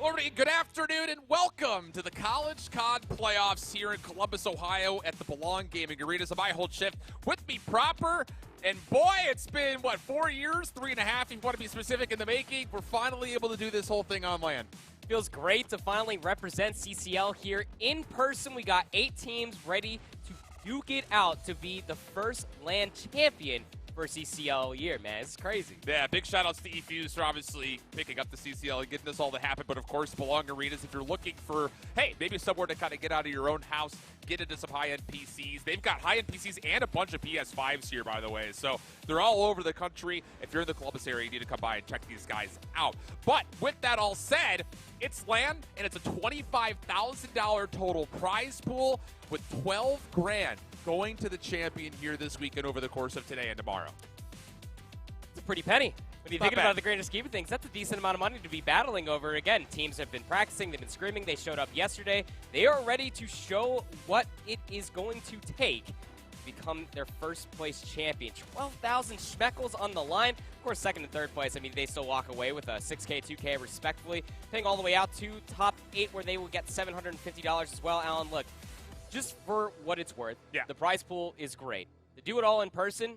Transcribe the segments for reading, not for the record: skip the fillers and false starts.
morning, good afternoon, and welcome to the College COD playoffs here in Columbus, Ohio at the Belong Gaming Arenas. I'm Hold Shift with me proper, and boy, it's been, what, 4 years? 3.5, if you want to be specific, in the making. We're finally able to do this whole thing on LAN. Feels great to finally represent CCL here in person. We got 8 teams ready to duke it out to be the first LAN champion for CCL year, man. It's crazy. Yeah, big shout outs to eFuse for obviously picking up the CCL and getting this all to happen. But of course, Belong Arenas, if you're looking for, hey, maybe somewhere to kind of get out of your own house, get into some high-end PCs. They've got high-end PCs and a bunch of PS5s here, by the way. So they're all over the country. If you're in the Columbus area, you need to come by and check these guys out. But with that all said, it's LAN, and it's a $25,000 total prize pool with 12 grand going to the champion here this weekend over the course of today and tomorrow. It's a pretty penny. When you think about the greater scheme of things, that's a decent amount of money to be battling over. Again, teams have been practicing, they've been screaming, they showed up yesterday. They are ready to show what it is going to take to become their first place champion. 12,000 shekels on the line. Of course, second and third place, I mean, they still walk away with a 6K, 2K respectively. Paying all the way out to top 8 where they will get $750 as well. Alan, look, just for what it's worth, the prize pool is great. To do it all in person,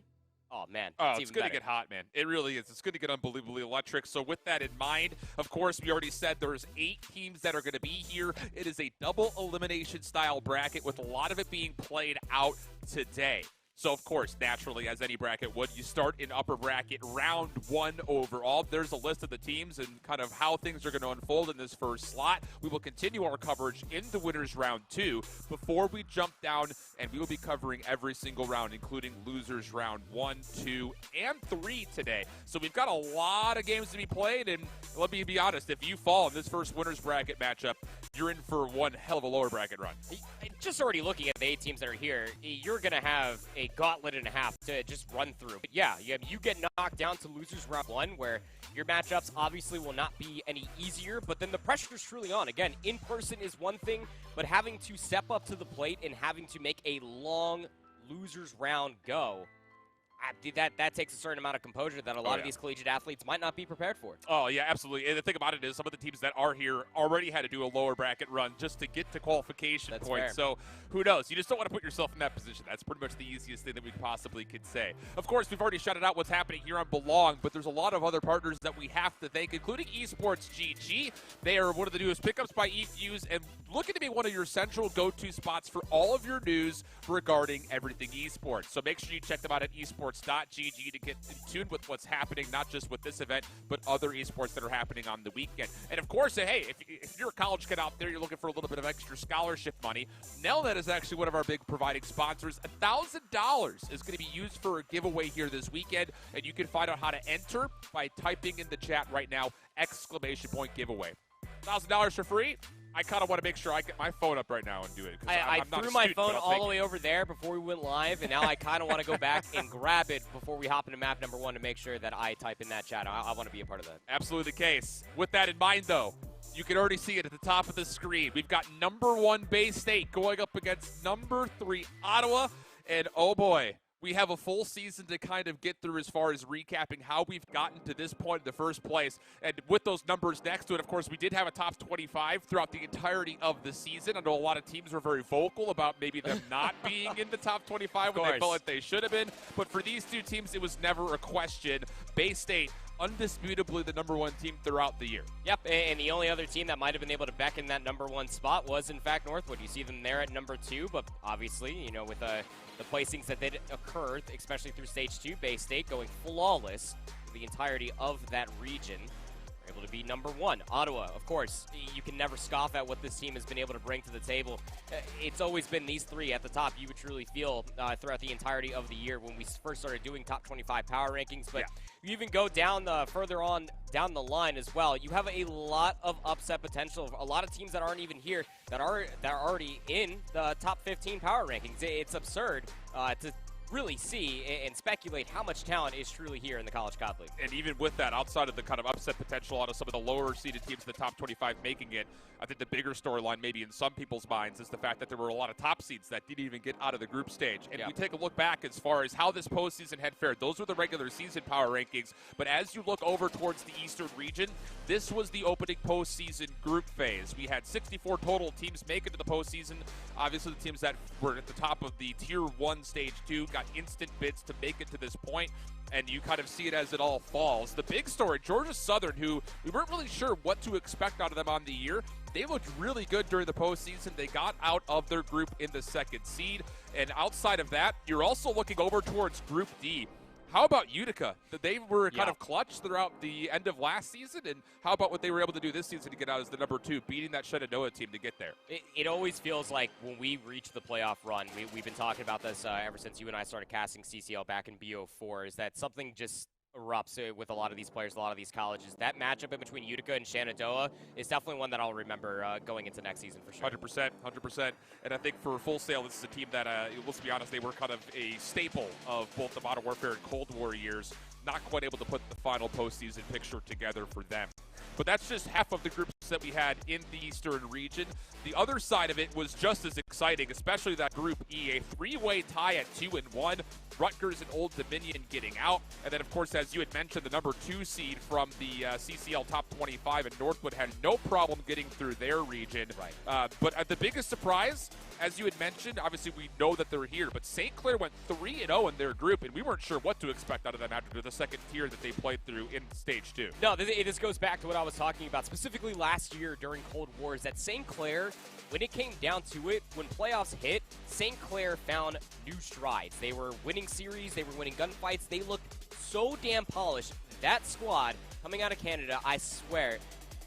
oh, man. It's going to get hot, man. It really is. It's going to get unbelievably electric. So with that in mind, of course, we already said there's 8 teams that are going to be here. It is a double elimination style bracket with a lot of it being played out today. So, of course, naturally, as any bracket would, you start in upper bracket, round 1 overall. There's a list of the teams and kind of how things are going to unfold in this first slot. We will continue our coverage into winners round 2 before we jump down, and we will be covering every single round, including losers round 1, 2, and 3 today. So we've got a lot of games to be played, and let me be honest, if you fall in this first winners bracket matchup, you're in for one hell of a lower bracket run. Just already looking at the 8 teams that are here, you're going to have a gauntlet and a half to just run through. But yeah, you get knocked down to losers round 1 where your matchups obviously will not be any easier, but then the pressure is truly on. Again, in person is one thing, but having to step up to the plate and having to make a long losers round go, that takes a certain amount of composure that a lot of these collegiate athletes might not be prepared for. Oh, yeah, absolutely. And the thing about it is some of the teams that are here already had to do a lower bracket run just to get to qualification points. So who knows? You just don't want to put yourself in that position. That's pretty much the easiest thing that we possibly could say. Of course, we've already shouted out what's happening here on Belong, but there's a lot of other partners that we have to thank, including Esports GG. They are one of the newest pickups by eFuse and looking to be one of your central go-to spots for all of your news regarding everything esports. So make sure you check them out at esports.gg to get in tune with what's happening, not just with this event, but other esports that are happening on the weekend. And of course, hey, if you're a college kid out there, you're looking for a little bit of extra scholarship money, Nelnet is actually one of our big providing sponsors. $1,000 is going to be used for a giveaway here this weekend, and you can find out how to enter by typing in the chat right now, !giveaway. $1,000 for free? I kind of want to make sure I get my phone up right now and do it. I threw my phone all the way over there before we went live, and now I kind of want to go back and grab it before we hop into map number 1 to make sure that I type in that chat. I want to be a part of that. Absolutely the case. With that in mind, though, you can already see it at the top of the screen. We've got number 1 Bay State going up against number 3 Ottawa, and oh boy, we have a full season to kind of get through as far as recapping how we've gotten to this point in the first place. And with those numbers next to it, of course, we did have a top 25 throughout the entirety of the season. I know a lot of teams were very vocal about maybe them not being in the top 25 when they felt like they should have been. But for these 2 teams, it was never a question. Bay State, undisputably the number 1 team throughout the year. Yep, and the only other team that might have been able to beckon that number 1 spot was, in fact, Northwood. You see them there at number 2, but obviously, you know, with the placings that did occur, especially through Stage 2, Bay State going flawless for the entirety of that region. They're able to be number 1. Ottawa, of course, you can never scoff at what this team has been able to bring to the table. It's always been these 3 at the top. You would truly feel throughout the entirety of the year when we first started doing top 25 power rankings, but you even go down further on down the line as well. You have a lot of upset potential. A lot of teams that aren't even here that are already in the top 15 power rankings. It's absurd really see and speculate how much talent is truly here in the College COD League. And even with that, outside of the kind of upset potential out of some of the lower-seeded teams in the top 25 making it, I think the bigger storyline maybe in some people's minds is the fact that there were a lot of top seeds that didn't even get out of the group stage. And we take a look back as far as how this postseason had fared. Those were the regular season power rankings. But as you look over towards the Eastern region, this was the opening postseason group phase. We had 64 total teams make it to the postseason. Obviously, the teams that were at the top of the Tier 1 Stage 2 got instant bids to make it to this point, and you kind of see it as it all falls. The big story, Georgia Southern, who we weren't really sure what to expect out of them on the year, they looked really good during the postseason. They got out of their group in the second seed, and outside of that, you're also looking over towards Group D. How about Utica? They were kind of clutch throughout the end of last season, and how about what they were able to do this season to get out as the number 2, beating that Shenandoah team to get there? It always feels like when we reach the playoff run, we've been talking about this ever since you and I started casting CCL back in BO4, is that something just erupts with a lot of these players, a lot of these colleges. That matchup in between Utica and Shenandoah is definitely one that I'll remember going into next season for sure. 100%. And I think for Full Sail, this is a team that, let's be honest, they were kind of a staple of both the Modern Warfare and Cold War years. Not quite able to put the final postseason picture together for them. But that's just half of the groups that we had in the Eastern region. The other side of it was just as exciting, especially that Group E, a three-way tie at 2-1. Rutgers and Old Dominion getting out. And then, of course, as you had mentioned, the number 2 seed from the CCL Top 25 in Northwood had no problem getting through their region. Right. But the biggest surprise, as you had mentioned, obviously we know that they're here, but St. Clair went 3-0 in their group, and we weren't sure what to expect out of them after the second tier that they played through in Stage 2. No, this goes back to what I was talking about, specifically last year during Cold Wars, that St. Clair, when it came down to it, when playoffs hit, St. Clair found new strides. They were winning series, they were winning gunfights, they looked so damn polished. That squad coming out of Canada, I swear,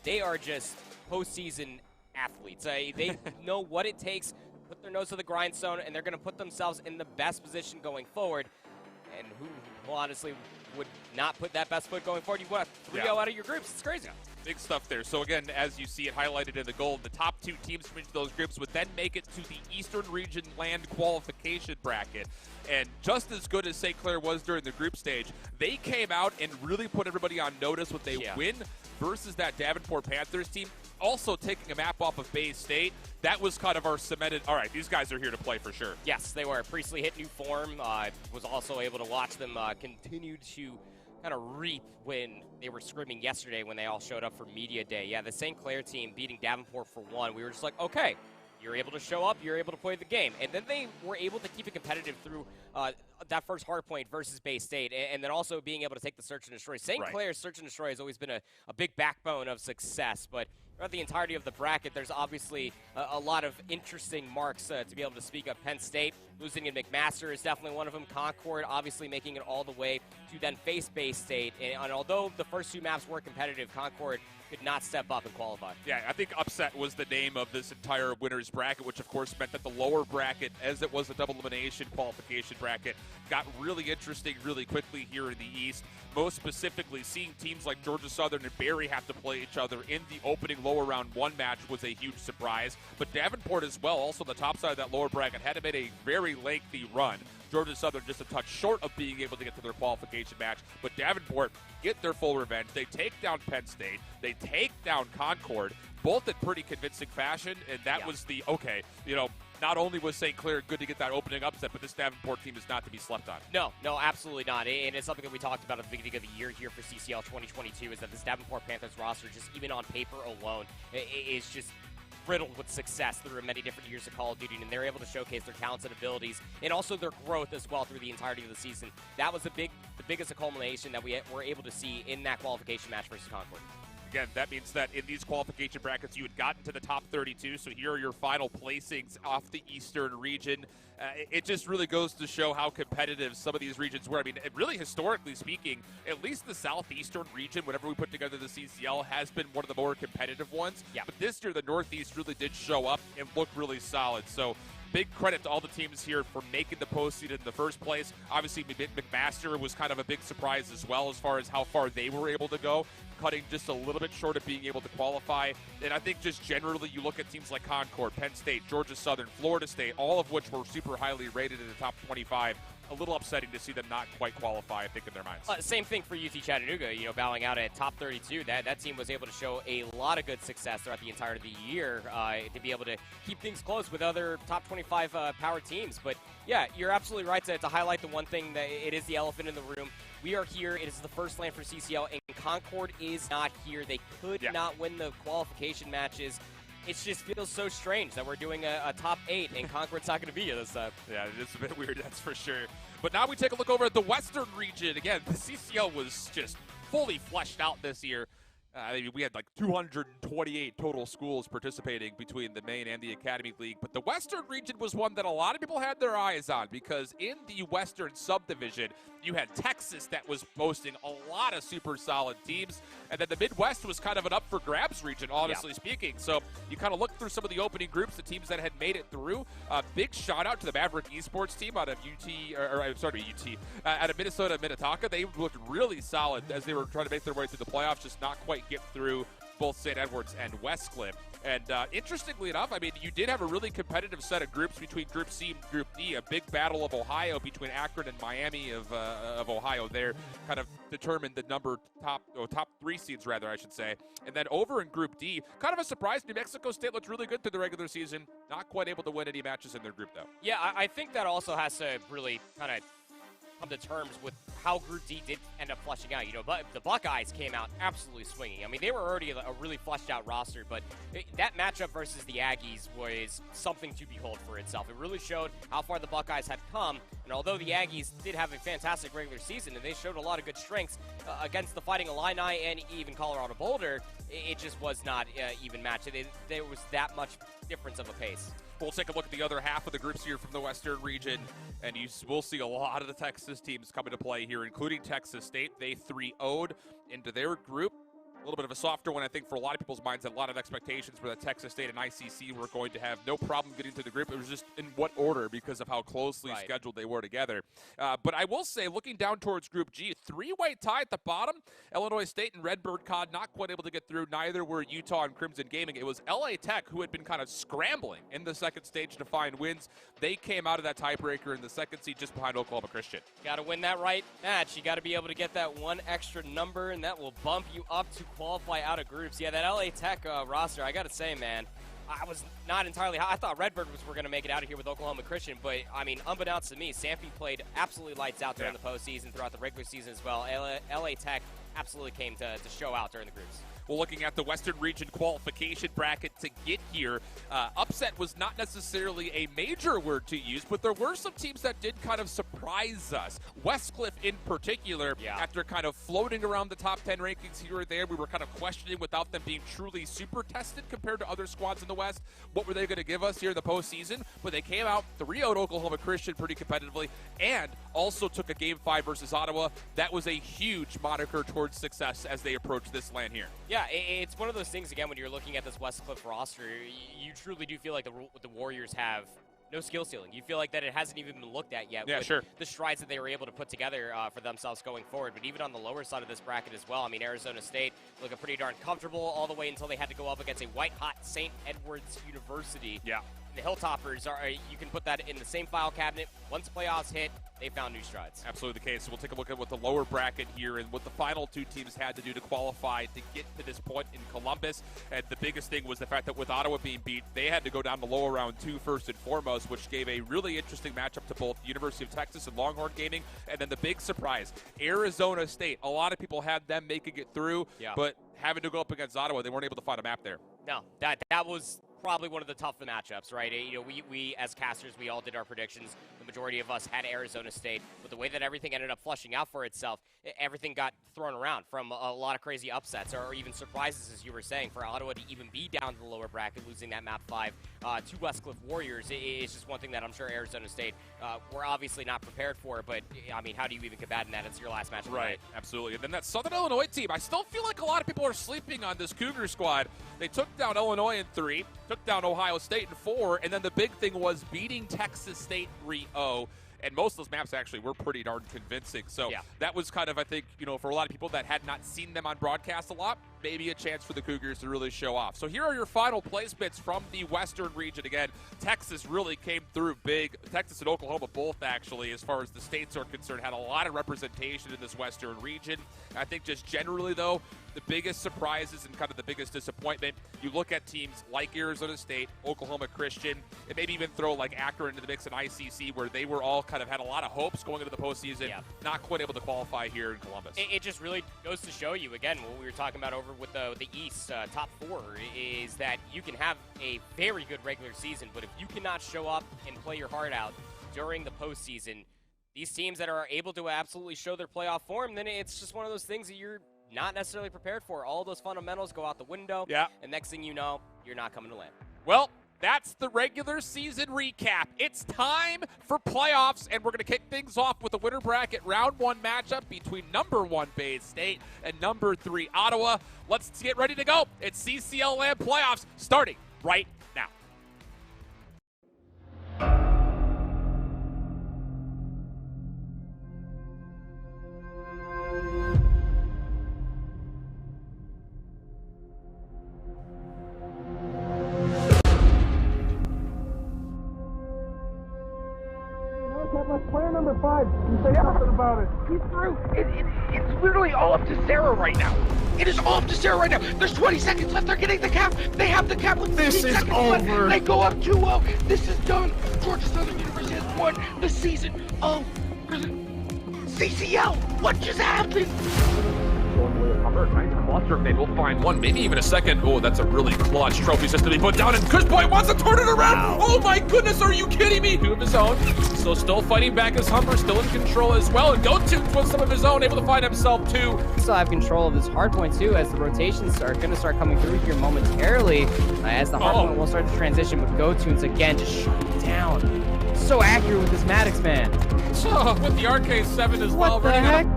they are just postseason athletes. They know what it takes, put their nose to the grindstone, and they're going to put themselves in the best position going forward. And who, well, honestly, would not put that best foot going forward? You want a 3-0 out of your groups. It's crazy. Big stuff there. So again, as you see it highlighted in the gold, the top 2 teams from each of those groups would then make it to the Eastern Region LAN qualification bracket. And just as good as St. Clair was during the group stage, they came out and really put everybody on notice with they win versus that Davenport Panthers team. Also taking a map off of Bay State, that was kind of our cemented, all right, these guys are here to play for sure. Yes, they were. Priestley hit new form. Was also able to watch them continue to kind of reap when they were screaming yesterday when they all showed up for Media Day. Yeah, the St. Clair team beating Davenport for 1. We were just like, okay, you're able to show up, you're able to play the game. And then they were able to keep it competitive through that first hard point versus Bay State, and then also being able to take the search and destroy. St. Clair's search and destroy has always been a big backbone of success, but throughout the entirety of the bracket, there's obviously a lot of interesting marks to be able to speak of. Penn State losing in McMaster is definitely one of them. Concord obviously making it all the way to then face Bay State. And although the first 2 maps were competitive, Concord could not step up and qualify. Yeah, I think upset was the name of this entire winner's bracket, which of course meant that the lower bracket, as it was a double elimination qualification bracket, got really interesting really quickly here in the East. Most specifically, seeing teams like Georgia Southern and Barry have to play each other in the opening lower round 1 match was a huge surprise. But Davenport as well, also the top side of that lower bracket, had to make a very lengthy run. Georgia Southern just a touch short of being able to get to their qualification match, but Davenport get their full revenge. They take down Penn State. They take down Concord, both in pretty convincing fashion, and that was the, okay, you know, not only was St. Clair good to get that opening upset, but this Davenport team is not to be slept on. No, absolutely not. And it's something that we talked about at the beginning of the year here for CCL 2022 is that this Davenport Panthers roster, just even on paper alone, is just riddled with success through many different years of Call of Duty, and they're able to showcase their talents and abilities and also their growth as well through the entirety of the season. That was the biggest culmination that we were able to see in that qualification match versus Concord. Again, that means that in these qualification brackets, you had gotten to the top 32, so here are your final placings off the Eastern region. It just really goes to show how competitive some of these regions were. I mean, really historically speaking, at least the Southeastern region, whenever we put together the CCL, has been one of the more competitive ones. Yeah. But this year, the Northeast really did show up and look really solid. So big credit to all the teams here for making the postseason in the first place. Obviously, McMaster was kind of a big surprise as well as far as how far they were able to go, cutting just a little bit short of being able to qualify. And I think just generally you look at teams like Concord, Penn State, Georgia Southern, Florida State, all of which were super highly rated in the top 25. a little upsetting to see them not quite qualify, I think, in their minds. Same thing for UT Chattanooga, bowing out at top 32. That team was able to show a lot of good success throughout the entirety of the year to be able to keep things close with other top 25 power teams. But yeah, you're absolutely right to highlight the one thing that it is the elephant in the room. We are here. It is the first LAN for CCL, and Concord is not here. They could not win the qualification matches. It just feels so strange that we're doing a top 8 and Concord's not going to be here this time. Yeah, it is a bit weird, that's for sure. But now we take a look over at the Western region. Again, the CCL was just fully fleshed out this year. We had like 228 total schools participating between the main and the Academy League. But the Western region was one that a lot of people had their eyes on because in the Western subdivision, you had Texas that was boasting a lot of super solid teams. And then the Midwest was kind of an up-for-grabs region, honestly speaking. So you kind of look through some of the opening groups, the teams that had made it through. Big shout-out to the Maverick Esports team out of out of Minnesota, Minnetonka. They looked really solid as they were trying to make their way through the playoffs, just not quite get through both St. Edwards and Westcliff. And interestingly enough, I mean, you did have a really competitive set of groups between Group C and Group D. A big battle of Ohio between Akron and Miami of Ohio there kind of determined the top 3 seeds, rather, I should say. And then over in Group D, kind of a surprise, New Mexico State looked really good through the regular season. Not quite able to win any matches in their group, though. Yeah, I think that also has to really kind of come to terms with how Group D did end up fleshing out. But the Buckeyes came out absolutely swinging. I mean, they were already a really fleshed out roster, but that matchup versus the Aggies was something to behold for itself. It really showed how far the Buckeyes had come, and although the Aggies did have a fantastic regular season and they showed a lot of good strengths against the Fighting Illini and even Colorado Boulder, it just was not even matched. There was that much difference of a pace. We'll take a look at the other half of the groups here from the Western region, and we'll see a lot of the Texas teams come into play here, including Texas State. They 3-0'd into their group. A little bit of a softer one, I think, for a lot of people's minds. A lot of expectations were that Texas State and ICC were going to have no problem getting through the group. It was just in what order because of how closely scheduled they were together. But I will say, looking down towards Group G, 3-way tie at the bottom. Illinois State and Redbird Cod not quite able to get through. Neither were Utah and Crimson Gaming. It was LA Tech who had been kind of scrambling in the second stage to find wins. They came out of that tiebreaker in the second seed just behind Oklahoma Christian. Got to win that right match. You got to be able to get that one extra number, and that will bump you up to qualify out of groups. Yeah, that LA Tech roster, I got to say, man, I was not entirely high. I thought Redbird were going to make it out of here with Oklahoma Christian, but, I mean, unbeknownst to me, Sampy played absolutely lights out during the postseason, throughout the regular season as well. LA Tech absolutely came to show out during the groups. Well, looking at the Western Region qualification bracket to get here, upset was not necessarily a major word to use, but there were some teams that did kind of surprise us. Westcliff in particular, after kind of floating around the top 10 rankings here or there, we were kind of questioning without them being truly super tested compared to other squads in the West. What were they going to give us here in the postseason? But they came out 3-0'd Oklahoma Christian pretty competitively and also took a Game 5 versus Ottawa. That was a huge moniker towards success as they approach this LAN here. Yeah, it's one of those things, again, when you're looking at this Westcliff roster, you truly do feel like the Warriors have no skill ceiling. You feel like that it hasn't even been looked at yet with the strides that they were able to put together for themselves going forward. But even on the lower side of this bracket as well, I mean, Arizona State looking pretty darn comfortable all the way until they had to go up against a white-hot St. Edwards University. Yeah. The Hilltoppers, you can put that in the same file cabinet. Once playoffs hit, they found new strides. Absolutely the case. So we'll take a look at what the lower bracket here and what the final two teams had to do to qualify to get to this point in Columbus. And the biggest thing was the fact that with Ottawa being beat, they had to go down to lower round 2 first and foremost, which gave a really interesting matchup to both University of Texas and Longhorn Gaming. And then the big surprise, Arizona State. A lot of people had them making it through, but having to go up against Ottawa, they weren't able to find a map there. No, that was probably one of the tougher matchups, right? We as casters, we all did our predictions. The majority of us had Arizona State, but the way that everything ended up flushing out for itself, everything got thrown around from a lot of crazy upsets or even surprises, as you were saying, for Ottawa to even be down to the lower bracket, losing that map 5 to Westcliff Warriors. It's just one thing that I'm sure Arizona State were obviously not prepared for, but I mean, how do you even combat in that? It's your last match of the night. Absolutely. And then that Southern Illinois team, I still feel like a lot of people are sleeping on this Cougar squad. They took down Illinois in 3, took down Ohio State in 4, and then the big thing was beating Texas State 3-0. and most of those maps actually were pretty darn convincing. So that was kind of, I think, you know, for a lot of people that had not seen them on broadcast a lot, maybe a chance for the Cougars to really show off. So here are your final placements from the Western region. Again, Texas really came through big. Texas and Oklahoma both, actually, as far as the states are concerned, had a lot of representation in this Western region. I think just generally, though, the biggest surprises and kind of the biggest disappointment, you look at teams like Arizona State, Oklahoma Christian, and maybe even throw like Akron into the mix in ICC, where they were all kind of had a lot of hopes going into the postseason, not quite able to qualify here in Columbus. It just really goes to show you, again, what we were talking about over with the East top 4, is that you can have a very good regular season, but if you cannot show up and play your heart out during the postseason, these teams that are able to absolutely show their playoff form, then it's just one of those things that you're not necessarily prepared for. All those fundamentals go out the window, and next thing you know, you're not coming to LAN. Well, that's the regular season recap. It's time for playoffs, and we're going to kick things off with a winner bracket round 1 matchup between number 1 Bay State and number 3 Ottawa. Let's get ready to go. It's CCL LAN playoffs starting right now. Player number 5, can say something about it. He's through. It's literally all up to Sarah right now. It is all up to Sarah right now. There's 20 seconds left. They're getting the cap. They have the cap with 15 seconds left. They go up 2-0. This is done. Georgia Southern University has won the season of CCL. What just happened? Nice cluster grenade. We'll find one, maybe even a second. Oh, that's a really clutch trophy system to be put down, and Kushboy wants to turn it around. Oh my goodness, are you kidding me? 2 of his own. So still fighting back as Humber, still in control as well, and GoTo with some of his own, able to find himself 2. Still have control of this hardpoint too, as the rotations are going to start coming through here momentarily, as the hardpoint will start to transition, but GoTo's again just shut down. So accurate with this Maddox, man. So with the RK7 as well. What the heck?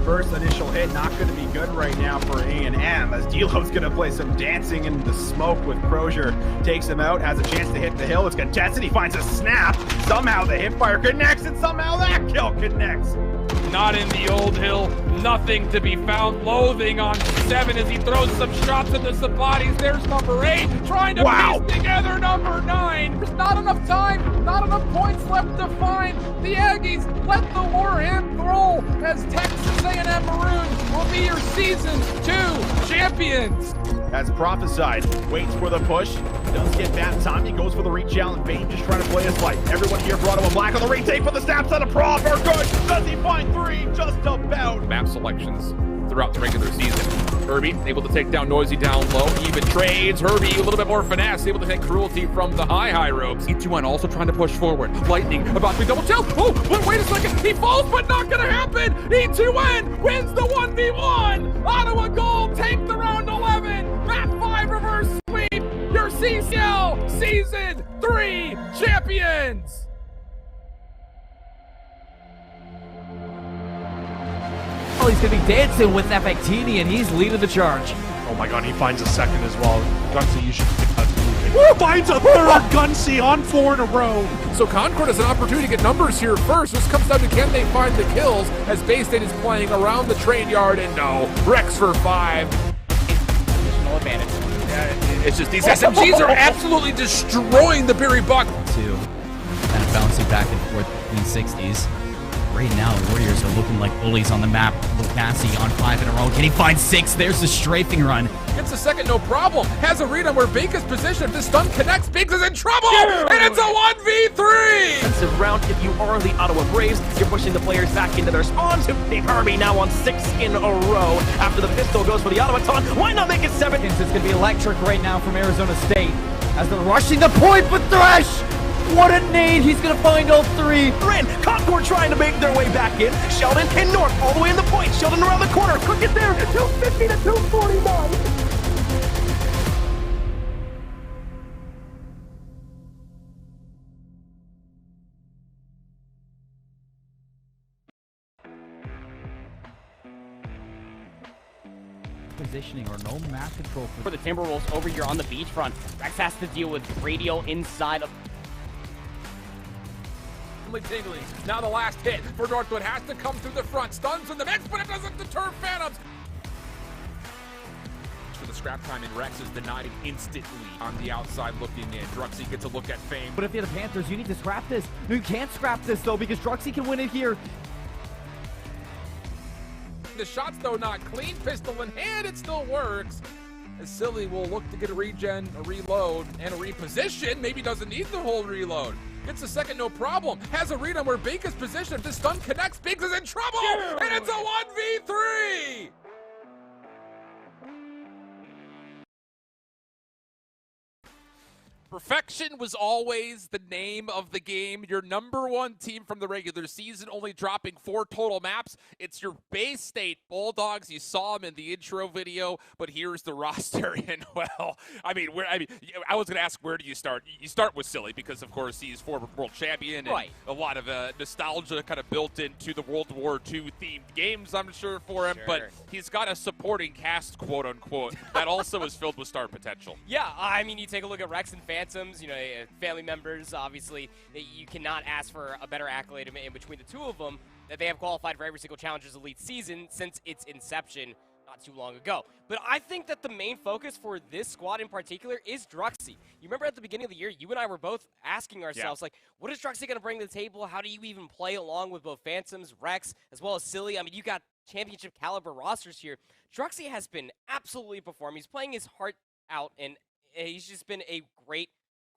First initial hit not going to be good right now for A&M, as Delo's going to play some dancing in the smoke with Crozier. Takes him out, has a chance to hit the hill. It's contested. He finds a snap. Somehow the hipfire connects, and somehow that kill connects. Not in the old hill. Nothing to be found. Loathing on 7 as he throws some shots into some bodies. There's number 8 trying to piece together number 9. There's not enough time, not enough points left to find. The Aggies let the Warham roll as Texas A&M Maroons will be your season 2 champions. As prophesied, waits for the push, does get that time, he goes for the reach out, and Bane just trying to play his life. Everyone here for Ottawa Black on the retake, but the snaps on a prop are good. Does he find 3? Just about. Map selections throughout the regular season. Herbie able to take down Noisy down low, even trades. Herbie a little bit more finesse, able to take Cruelty from the high ropes. E2-1 also trying to push forward. Lightning about to be double tilt. Oh, wait a second, he falls, but not gonna happen. E2-1 wins the 1v1. Ottawa Gold take the round 11. Map 5 reverse sweep. Your CCL Season 3 champions. He's going to be dancing with Effectini, and he's leading the charge. Oh my god, he finds a second as well. Gunsy, you should finds a third Gunsy on 4 in a row. So Concord has an opportunity to get numbers here first. This comes down to can they find the kills as Bay State is playing around the train yard, and no. Rex for 5. Additional advantage. Yeah, it's just these SMGs are absolutely destroying the Berry Buck. 2. Kind of bouncing back and forth between 60s. Right now, the Warriors are looking like bullies on the map. Lucassi on 5 in a row. Can he find 6? There's the strafing run. Gets a second, no problem. Has a read on where Baker's position. If this stun connects, Biggs is in trouble! And it's a 1v3! Defensive round, if you are the Ottawa Braves, you're pushing the players back into their spawns. Big Herbie now on 6 in a row. After the pistol goes for the Automaton, why not make it 7? It's going to be electric right now from Arizona State, as they're rushing the point, but Thresh! What a nade! He's gonna find all 3. Ren, Concord trying to make their way back in. Sheldon and North all the way in the point. Sheldon around the corner. Quick it there. 250 to 249. Positioning or no map control For the Timberwolves over here on the beachfront, Rex has to deal with radio inside of definitely tingling. Now the last hit for Northwood has to come through the front. Stuns in the mix, but it doesn't deter Phantoms. For the scrap time, and Rex is denied instantly on the outside looking in. Druxy gets a look at Fame. But if you're the Panthers, you need to scrap this. No, you can't scrap this, though, because Druxy can win it here. The shot's, though, not clean. Pistol in hand, it still works. As Silly will look to get a regen, a reload, and a reposition. Maybe doesn't need the whole reload. Gets a second, no problem. Has a read on where Bink is positioned. If this stun connects, Bink is in trouble! And it's a 1v3! Perfection was always the name of the game. Your #1 team from the regular season, only dropping 4 total maps. It's your Bay State Bulldogs. You saw them in the intro video, but here's the roster. And well, I was going to ask, where do you start? You start with Silly because, of course, he's former world champion, and right. A lot of nostalgia kind of built into the World War II themed games, I'm sure, for him. Sure. But he's got a supporting cast, quote unquote, that also is filled with star potential. Yeah, I mean, you take a look at Rex and Phantoms, you know, family members, obviously, you cannot ask for a better accolade in between the two of them, that they have qualified for every single Challengers Elite season since its inception not too long ago. But I think that the main focus for this squad in particular is Druxy. You remember at the beginning of the year, you and I were both asking ourselves, like, what is Druxy going to bring to the table? How do you even play along with both Phantoms, Rex, as well as Silly? I mean, you got championship caliber rosters here. Druxy has been absolutely performing. He's playing his heart out, and he's just been a great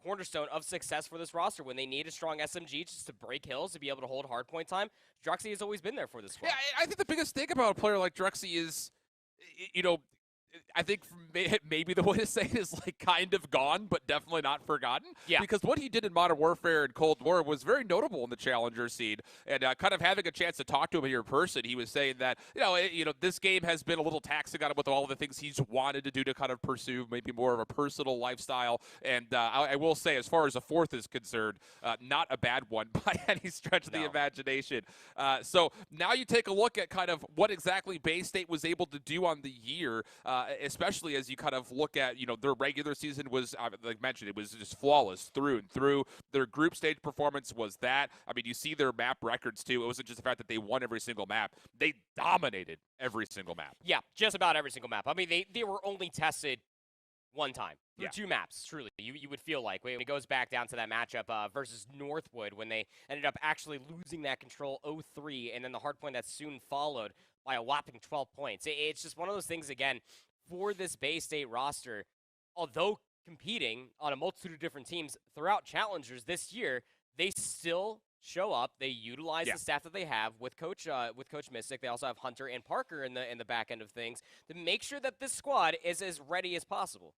cornerstone of success for this roster. When they need a strong SMG just to break hills, to be able to hold hardpoint time, Druxy has always been there for this squad. Yeah, I think the biggest thing about a player like Druxy is, you know, I think maybe the way to say it is like kind of gone, but definitely not forgotten. Yeah. Because what he did in Modern Warfare and Cold War was very notable in the Challenger scene. And kind of having a chance to talk to him here in person, he was saying that, you know, this game has been a little taxing on him with all of the things he's wanted to do to kind of pursue maybe more of a personal lifestyle. And I will say, as far as a 4th is concerned, not a bad one by any stretch of the imagination. So now you take a look at kind of what exactly Bay State was able to do on the year, especially as you kind of look at, you know, their regular season was, like mentioned, it was just flawless through and through. Their group stage performance was that. I mean, you see their map records too. It wasn't just the fact that they won every single map. They dominated every single map. Yeah, just about every single map. I mean, they were only tested one time through 2 maps, truly. You would feel like when it goes back down to that matchup versus Northwood, when they ended up actually losing that control 0-3, and then the hardpoint that soon followed by a whopping 12 points. It's just one of those things, again, for this Bay State roster, although competing on a multitude of different teams throughout Challengers this year, they still show up. They utilize the staff that they have with Coach Mystic. They also have Hunter and Parker in the back end of things to make sure that this squad is as ready as possible.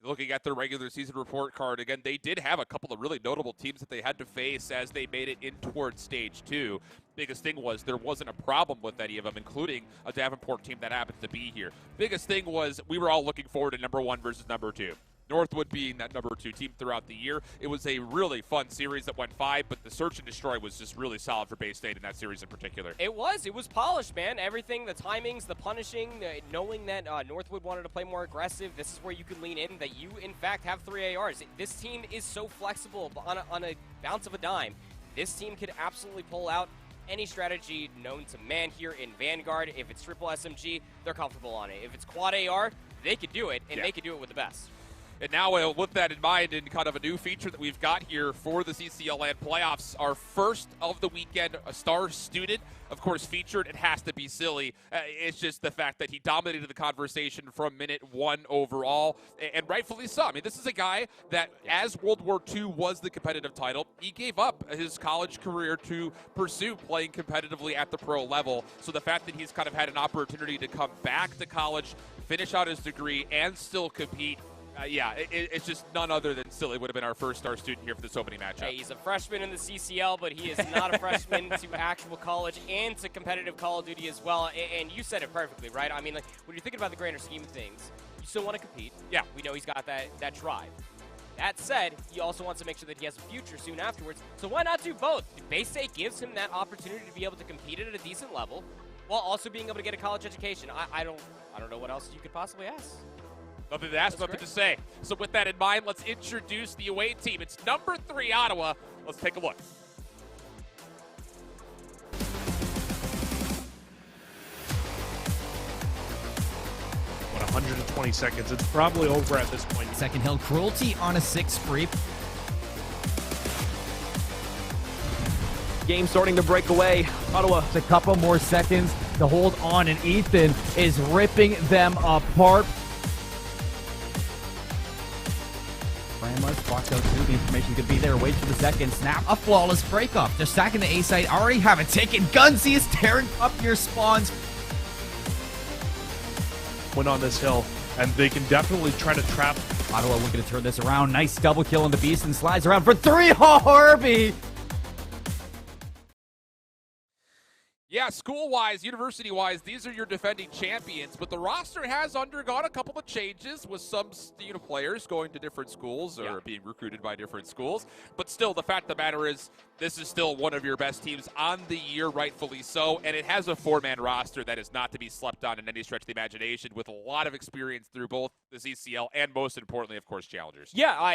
Looking at their regular season report card, again, they did have a couple of really notable teams that they had to face as they made it in towards Stage 2. Biggest thing was there wasn't a problem with any of them, including a Davenport team that happens to be here. Biggest thing was we were all looking forward to #1 versus #2. Northwood being that #2 team throughout the year. It was a really fun series that went 5, but the Search and Destroy was just really solid for Bay State in that series in particular. It was polished, man. Everything, the timings, the punishing, knowing that Northwood wanted to play more aggressive, this is where you can lean in, that you, in fact, have 3 ARs. This team is so flexible on a bounce of a dime. This team could absolutely pull out any strategy known to man here in Vanguard. If it's triple SMG, they're comfortable on it. If it's quad AR, they could do it, and they could do it with the best. And now with that in mind, and kind of a new feature that we've got here for the CCL LAN playoffs, our first of the weekend, a star student, of course, featured. It has to be Silly. It's just the fact that he dominated the conversation from minute 1 overall, and rightfully so. I mean, this is a guy that, as World War II was the competitive title, he gave up his college career to pursue playing competitively at the pro level. So the fact that he's kind of had an opportunity to come back to college, finish out his degree, and still compete, it's just none other than Silly would have been our first star student here for this opening matchup. Hey, he's a freshman in the CCL, but he is not a freshman to actual college and to competitive Call of Duty as well. And you said it perfectly, right? I mean, like, when you're thinking about the grander scheme of things, you still want to compete. Yeah. We know he's got that drive. That said, he also wants to make sure that he has a future soon afterwards. So why not do both? Bay State gives him that opportunity to be able to compete at a decent level while also being able to get a college education. I don't know what else you could possibly ask. Nothing to ask, nothing to say. So with that in mind, let's introduce the away team. It's #3 Ottawa. Let's take a look. 20 seconds. It's probably over at this point. Second hill, Cruelty on a 6 spree. Game starting to break away. Ottawa. Just a couple more seconds to hold on, and Ethan is ripping them apart. Walked out too. The information could be there. Wait for the second snap. A flawless break off. They're stacking the A site. Already have a ticket. Gunsy is tearing up your spawns. Win on this hill, and they can definitely try to trap. Ottawa looking to turn this around. Nice double kill on the Beast and slides around for 3. Harvey. Yeah, school-wise, university-wise, these are your defending champions, but the roster has undergone a couple of changes with some players going to different schools or being recruited by different schools. But still, the fact of the matter is, this is still one of your best teams on the year, rightfully so, and it has a 4-man roster that is not to be slept on in any stretch of the imagination, with a lot of experience through both the CCL and, most importantly, of course, challengers. Yeah,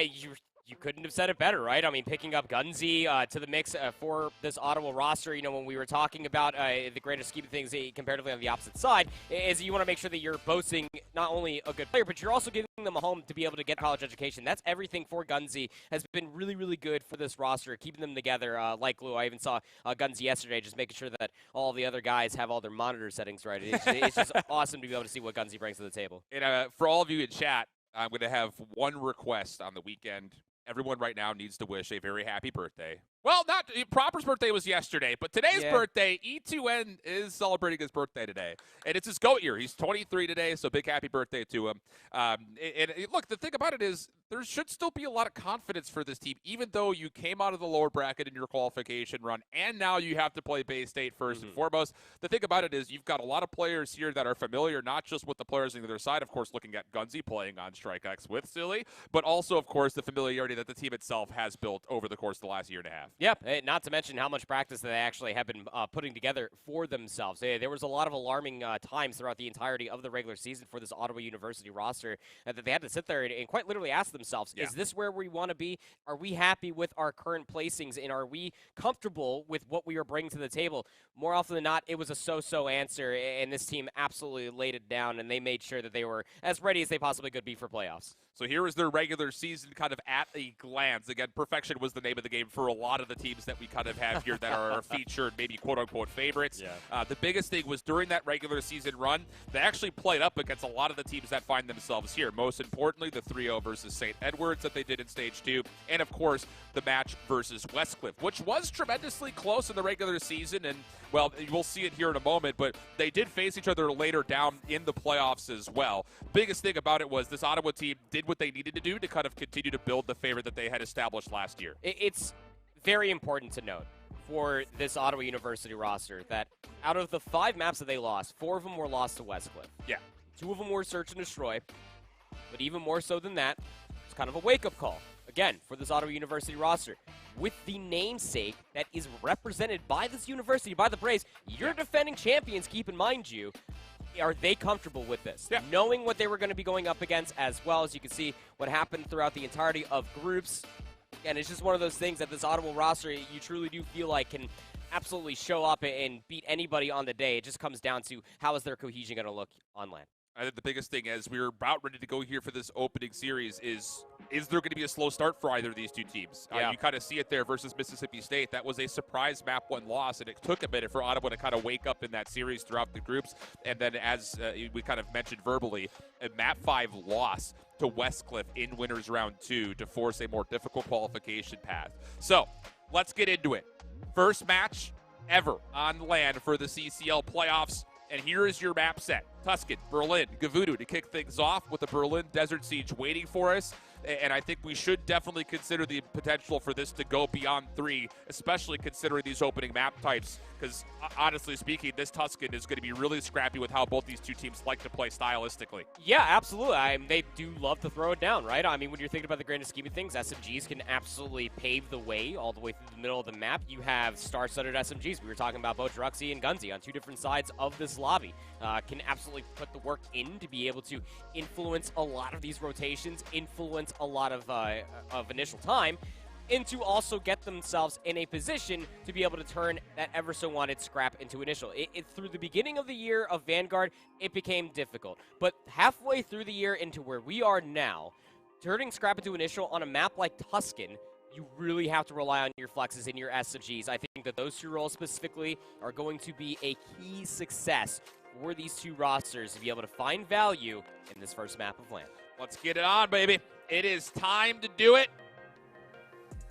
you couldn't have said it better, right? I mean, picking up Gunsy to the mix for this Ottawa roster, you know, when we were talking about the greater scheme of things comparatively on the opposite side, is you want to make sure that you're boasting not only a good player, but you're also giving them a home to be able to get college education. That's everything for Gunsy. Has been really, really good for this roster, keeping them together like glue. I even saw Gunsy yesterday, just making sure that all the other guys have all their monitor settings right. It's just awesome to be able to see what Gunsy brings to the table. And for all of you in chat, I'm going to have one request on the weekend. Everyone right now needs to wish a very happy birthday. Well, not Proper's birthday was yesterday, but today's birthday, E2N is celebrating his birthday today. And it's his GOAT year. He's 23 today, so big happy birthday to him. And look, the thing about it is there should still be a lot of confidence for this team, even though you came out of the lower bracket in your qualification run, and now you have to play Bay State first and foremost. The thing about it is you've got a lot of players here that are familiar, not just with the players on the other side, of course, looking at Gunsy playing on StrikeX with Silly, but also, of course, the familiarity that the team itself has built over the course of the last year and a half. Yep, not to mention how much practice that they actually have been putting together for themselves. There was a lot of alarming times throughout the entirety of the regular season for this Ottawa University roster that they had to sit there and quite literally ask themselves, is this where we want to be? Are we happy with our current placings, and are we comfortable with what we are bringing to the table? More often than not, it was a so-so answer, and this team absolutely laid it down, and they made sure that they were as ready as they possibly could be for playoffs. So here is their regular season kind of at a glance. Again, perfection was the name of the game for a lot of the teams that we kind of have here that are featured, maybe quote-unquote favorites. The biggest thing was during that regular season run, they actually played up against a lot of the teams that find themselves here. Most importantly, the 3-0 versus St. Edwards that they did in Stage 2, and of course, the match versus Westcliff, which was tremendously close in the regular season, and well, we'll see it here in a moment, but they did face each other later down in the playoffs as well. Biggest thing about it was this Ottawa team did what they needed to do to kind of continue to build the favorite that they had established last year. It's very important to note for this Ottawa University roster that out of the 5 maps that they lost, 4 of them were lost to Westcliff. Yeah. 2 of them were search and destroy, but even more so than that, it's kind of a wake-up call. Again, for this Ottawa University roster, with the namesake that is represented by this university, by the Braves, your defending champions, keep in mind you, are they comfortable with this? Yeah. Knowing what they were going to be going up against, as well as you can see what happened throughout the entirety of groups. And it's just one of those things that this Ottawa roster, you truly do feel like can absolutely show up and beat anybody on the day. It just comes down to how is their cohesion going to look on LAN. I think the biggest thing as we're about ready to go here for this opening series is there going to be a slow start for either of these two teams? You kind of see it there versus Mississippi State. That was a surprise map 1 loss, and it took a minute for Ottawa to kind of wake up in that series throughout the groups. And then as we kind of mentioned verbally, a map 5 loss to Westcliff in winners round 2 to force a more difficult qualification path. So let's get into it. First match ever on LAN for the CCL playoffs. And here is your map set. Tuscan, Berlin, Gavudu to kick things off with the Berlin Desert Siege waiting for us. And I think we should definitely consider the potential for this to go beyond 3, especially considering these opening map types. Because honestly speaking, this Tuscan is going to be really scrappy with how both these two teams like to play stylistically. Yeah, absolutely. They do love to throw it down, right? I mean, when you're thinking about the grand scheme of things, SMGs can absolutely pave the way all the way through the middle of the map. You have star-studded SMGs. We were talking about both Druxy and Gunsy on 2 different sides of this lobby. Can absolutely put the work in to be able to influence a lot of these rotations, influence a lot of initial time. and to also get themselves in a position to be able to turn that ever so wanted scrap into initial. Through the beginning of the year of Vanguard, it became difficult. But halfway through the year into where we are now, turning scrap into initial on a map like Tuscan, you really have to rely on your flexes and your SMGs. I think that those two roles specifically are going to be a key success for these two rosters to be able to find value in this first map of LAN. Let's get it on, baby. It is time to do it.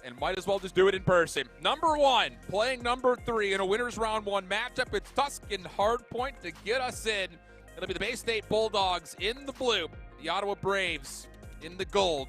And might as well just do it in person. Number 1, playing number 3 in a winners round 1 matchup. It's Tuscan Hardpoint to get us in. It'll be the Bay State Bulldogs in the blue, the Ottawa Braves in the gold,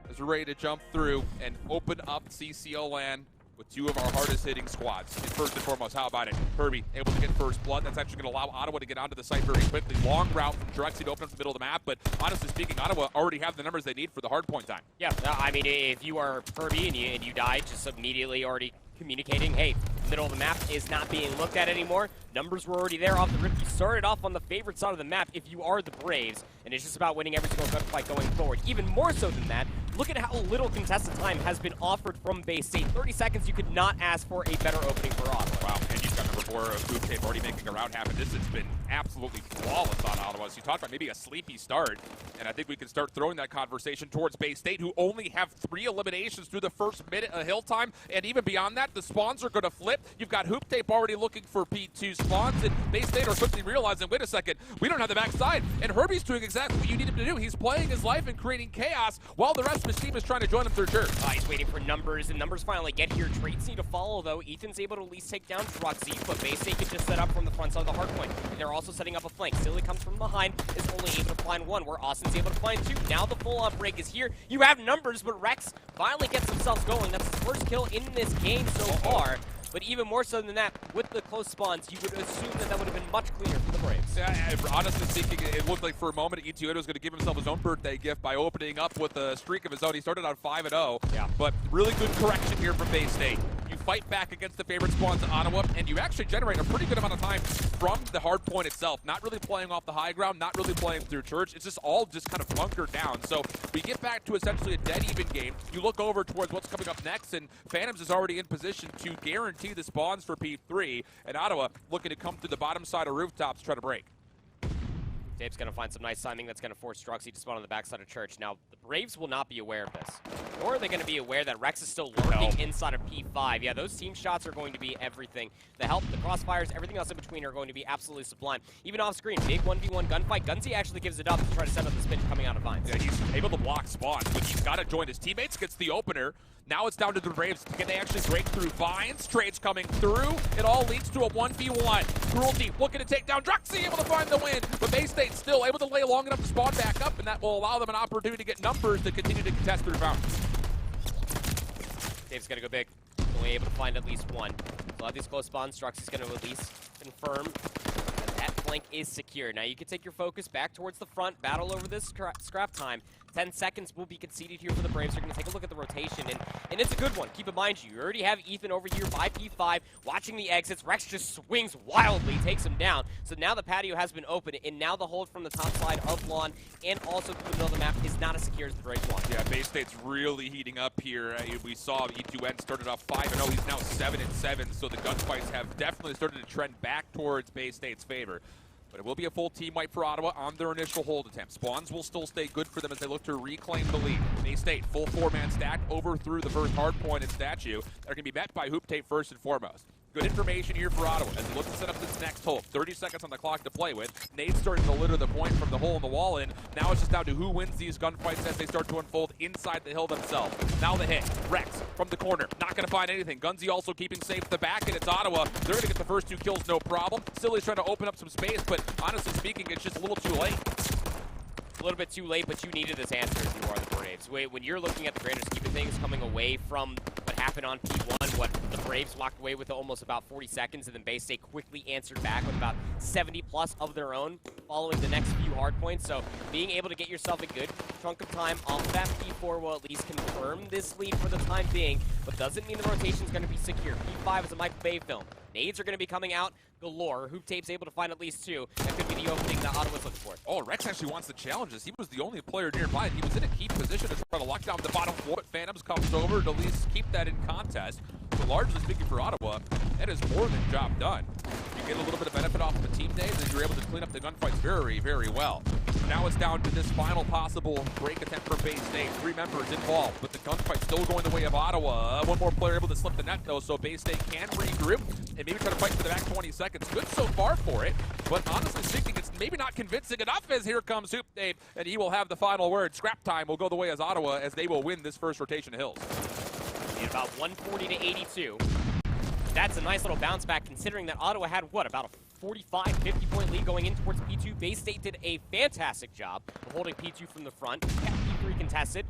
as we're ready to jump through and open up CCL LAN with 2 of our hardest hitting squads. And first and foremost, how about it? Herbie able to get first blood. That's actually going to allow Ottawa to get onto the site very quickly. Long route from Drexy to open up the middle of the map, but honestly speaking, Ottawa already have the numbers they need for the hard point time. Yeah, I mean, if you are Herbie and you die, just immediately already communicating, hey, middle of the map is not being looked at anymore. Numbers were already there off the rip. You started off on the favorite side of the map if you are the Braves, and it's just about winning every single gunfight going forward. Even more so than that, look at how little contested time has been offered from Bay State. 30 seconds, you could not ask for a better opening for Ottawa. Wow, and you've got number 4 of Boot Tape already making a route happen. This has been absolutely flawless on Ottawa. So you talked about maybe a sleepy start, and I think we can start throwing that conversation towards Bay State, who only have 3 eliminations through the first minute of hill time, and even beyond that, the spawns are going to flip. You've got Hoop Tape already looking for P2 spawns, and Bay State are quickly realizing, wait a second, we don't have the backside, and Herbie's doing exactly what you need him to do. He's playing his life and creating chaos while the rest of his team is trying to join him through dirt. He's waiting for numbers, and numbers finally get here. Trades need to follow, though. Ethan's able to at least take down Druxy, but Bay State can just set up from the front side of the hard point. And they're also setting up a flank. Silly comes from behind, is only able to find 1, where Austin's able to find 2. Now the full-on break is here. You have numbers, but Rex finally gets himself going. That's his first kill in this game so far. But even more so than that, with the close spawns, you would assume that that would have been much cleaner for the Braves. Yeah, honestly speaking, it looked like for a moment E2 was going to give himself his own birthday gift by opening up with a streak of his own. He started on 5-0, yeah. But really good correction here from Bay State. You fight back against the favorite spawns of Ottawa, and you actually generate a pretty good amount of time from the hard point itself. Not really playing off the high ground, not really playing through church. It's just all just kind of bunkered down. So we get back to essentially a dead even game. You look over towards what's coming up next, and Phantoms is already in position to guarantee the spawns for P3, and Ottawa looking to come through the bottom side of rooftops to try to break. Dave's going to find some nice timing that's going to force Druxy to spawn on the backside of Church. Now, the Braves will not be aware of this. Nor are they going to be aware that Rex is still lurking inside of P5. Yeah, those team shots are going to be everything. The help, the crossfires, everything else in between are going to be absolutely sublime. Even off screen, big 1v1 gunfight. Gunsy actually gives it up to try to set up the spin coming out of Vines. Yeah, he's able to block spawns, but he's got to join his teammates, gets the opener. Now it's down to the Braves. Can they actually break through Vines? Trades coming through. It all leads to a 1v1. Cruelty looking to take down Druxy, able to find the win. But Bay State still able to lay long enough to spawn back up, and that will allow them an opportunity to get numbers to continue to contest through fountains. Dave's going to go big. Only able to find at least 1. So have these close spawns. Druxy's going to at least confirm that that flank is secure. Now you can take your focus back towards the front, battle over this scrap time. 10 seconds will be conceded here for the Braves. They're going to take a look at the rotation, and it's a good one. Keep in mind, you already have Ethan over here by P5, watching the exits. Rex just swings wildly, takes him down. So now the patio has been opened, and now the hold from the top side of lawn and also through the middle of the map is not as secure as the Braves want. Yeah, Bay State's really heating up here. We saw E2N started off 5-0. He's now 7-7, so the gunfights have definitely started to trend back towards Bay State's favor. But it will be a full team wipe for Ottawa on their initial hold attempt. Spawns will still stay good for them as they look to reclaim the lead. Bay State, full 4-man stack over through the first hard point and statue. They're going to be met by Hoop Tape first and foremost. Good information here for Ottawa as they look to set up this next hold. 30 seconds on the clock to play with. Nade's starting to litter the point from the hole in the wall in. Now it's just down to who wins these gunfights as they start to unfold inside the hill themselves. Now the hit. Rex from the corner. Not going to find anything. Gunsy also keeping safe at the back, and it's Ottawa. They're going to get the first 2 kills, no problem. Silly's trying to open up some space, but honestly speaking, it's just a little too late. A little bit too late, but you needed this answer if you are the Braves. When you're looking at the grander scheme of things, coming away from what happened on P1, what the Braves walked away with almost about 40 seconds, and then Bay State quickly answered back with about 70 plus of their own following the next few hard points. So being able to get yourself a good chunk of time off of that P4 will at least confirm this lead for the time being, but doesn't mean the rotation is going to be secure. P5 is a Michael Bay film. Nades are going to be coming out. galore. Hoop Tape's able to find at least 2. That could be the opening that Ottawa's looking for. Oh, Rex actually wants the challenges. He was the only player nearby. He was in a key position to try to lock down the bottom floor, but Phantoms comes over to at least keep that in contest. But largely speaking for Ottawa, that is more than job done. You get a little bit of benefit off of the team days, and you're able to clean up the gunfights very, very well. Now it's down to this final possible break attempt for Bay State. 3 members involved, but the gunfight still going the way of Ottawa. One more player able to slip the net, though, so Bay State can regroup and maybe try to fight for the back 20 seconds. Good so far for it, but honestly speaking, it's maybe not convincing enough as here comes Hoop Dave, and he will have the final word. Scrap time will go the way as Ottawa as they will win this first rotation of Hills. Need about 140 to 82. That's a nice little bounce back considering that Ottawa had, what, about a 45, 50-point lead going in towards P2. Bay State did a fantastic job of holding P2 from the front, kept P3 contested.